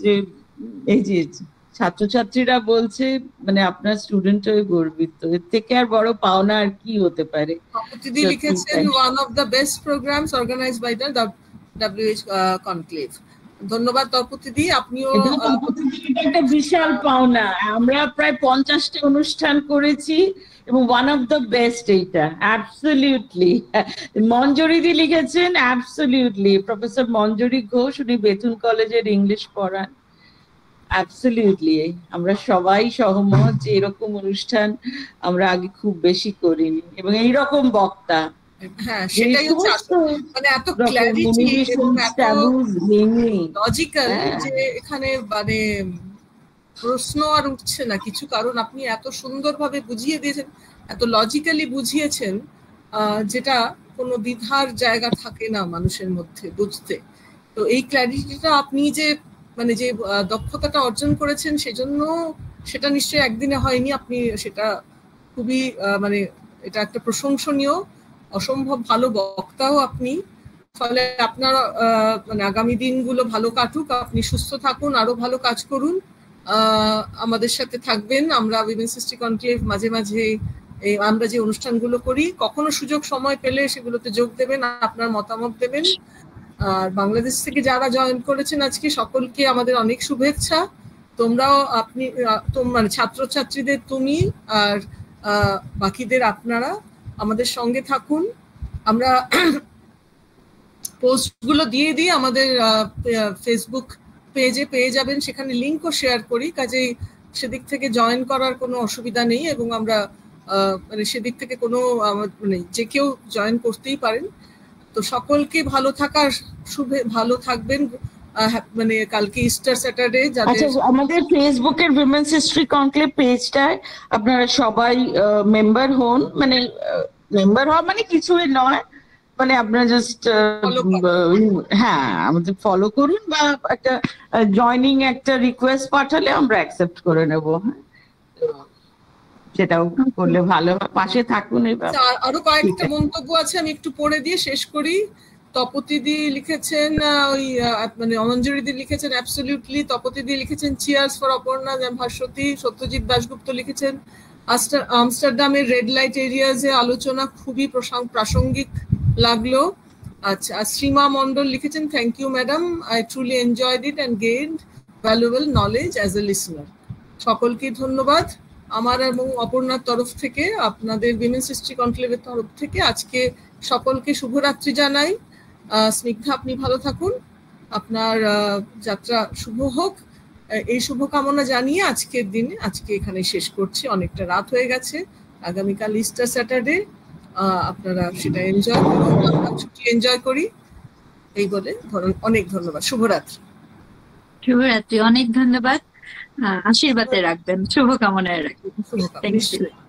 যে এই যে ছাত্রছাত্রীরা বলছে মানে আপনার স্টুডেন্ট হয়ে গর্বিত, এর থেকে আর বড় পাওনা আর কি হতে পারে। দিদি লিখেছেন one of the best programmes organised by the WH conclave. ধন্যবাদ তপতি দি, আপনিও একটা বিশাল পাওনা। আমরা প্রায় 50টা অনুষ্ঠান করেছি এবং ওয়ান অফ দ্য বেস্ট এইটা, অ্যাবসলিউটলি। মঞ্জুরি দি লিখেছেন অ্যাবসলিউটলি, প্রফেসর মঞ্জুরি ঘোষ, উনি বেতুন কলেজের ইংলিশ পড়ান। অ্যাবসলিউটলি, আমরা সবাই সহমত যে এরকম অনুষ্ঠান আমরা আগে খুব বেশি করিনি, এবং এইরকম বক্তা। হ্যাঁ, সেটাই হচ্ছে, মানে এত ক্ল্যারিটি এবং এত লজিক্যাল যে এখানে মানে প্রশ্ন আর উঠছে না কিছু, কারণ আপনি এত সুন্দরভাবে বুঝিয়ে দিয়েছেন, এত লজিক্যালি বুঝিয়েছেন, যেটা কোনো দ্বিধার জায়গা থাকে না মানুষের মধ্যে বুঝতে। তো এই ক্ল্যারিটিটা আপনি যে মানে যে দক্ষতাটা অর্জন করেছেন সেজন্য, সেটা নিশ্চয়ই একদিনে হয়নি, আপনি সেটা খুবই মানে এটা একটা প্রশংসনীয়, অসম্ভব ভালো বক্তাও আপনি। ফলে আপনার মানে আগামী দিনগুলো ভালো কাটুক, আপনি সুস্থ থাকুন, আরো ভালো কাজ করুন, আমাদের সাথে থাকবেন। আমরা উইমেন্স হিস্ট্রি কনক্লেভ মাঝে মাঝে আমরা যে অনুষ্ঠানগুলো করি, কখনো সুযোগ সময় পেলে সেগুলোতে যোগ দেবেন, আপনার মতামত দেবেন। আর বাংলাদেশ থেকে যারা জয়েন করেছেন আজকে সকলকে আমাদের অনেক শুভেচ্ছা। তোমরাও মানে ছাত্রছাত্রীদের তুমি আর বাকিদের আপনারা আমাদের সঙ্গে থাকুন। আমরা পোস্টগুলো দিয়ে দিই আমাদের ফেসবুক পেজে, পেয়ে যাবেন, সেখানে লিঙ্কও শেয়ার করি, কাজেই সেদিক থেকে জয়েন করার কোনো অসুবিধা নেই, এবং আমরা মানে সেদিক থেকে কোনো মানে যে কেউ জয়েন করতেই পারেন। তো সকলকে ভালো থাকার ভালো থাকবেন। মানে কালকে ইস্টার স্যাটারডে, আচ্ছা, আমাদের ফেসবুকের উইমেন্স হিস্ট্রি কনক্লেভ পেজটায় আপনারা সবাই মেম্বার হন, মানে মেম্বার হওয়া মানে কিছুই নয়, মানে আপনারা জাস্ট হ্যাঁ আমাদের ফলো করুন বা একটা জয়নিং একটা রিকোয়েস্ট পাঠালে আমরা অ্যাকসেপ্ট করে নেব। হ্যাঁ, সেটাও করলে ভালো হয়, পাশে থাকুন। এবার আরো কয়েকটা মন্তব্য আছে, আমি একটু পড়ে দিয়ে শেষ করি। তপতিদি লিখেছেন, ওই মানে অমঞ্জরিদি লিখেছেন অ্যাবসলিউটলি, তপতিদি লিখেছেন চিয়ার্স ফর অপর্ণা ভাস্বতী, সত্যজিৎ দাশগুপ্ত লিখেছেন আমস্টারডামের রেড লাইট এরিয়াজে আলোচনা খুবই প্রাসঙ্গিক লাগলো। আচ্ছা, শ্রীমা মন্ডল লিখেছেন thank you madam, I truly enjoyed it and gained valuable knowledge as a listener. সকলকে ধন্যবাদ আমার এবং অপর্ণার তরফ থেকে, আপনাদের উইমেন্স হিস্ট্রি কনক্লেভের তরফ থেকে আজকে সকলকে শুভরাত্রি জানাই। স্নিগ্ধা, আপনি ভালো থাকুন, আপনার যাত্রা শুভ হোক, এই শুভকামনা জানিয়ে আজকের দিনে এখানে শেষ করছি। অনেকটা রাত হয়ে গেছে, আগামীকাল ইস্টার স্যাটারডে, আপনারা সেটা এনজয় করুন, আমরা ছুটি এনজয় করি। এই বলে অনেক ধন্যবাদ, শুভরাত্রি। শুভরাত্রি, অনেক ধন্যবাদ। আশীর্বাদে রাখবেন, শুভকামনায় রাখবেন। শুভকামনা।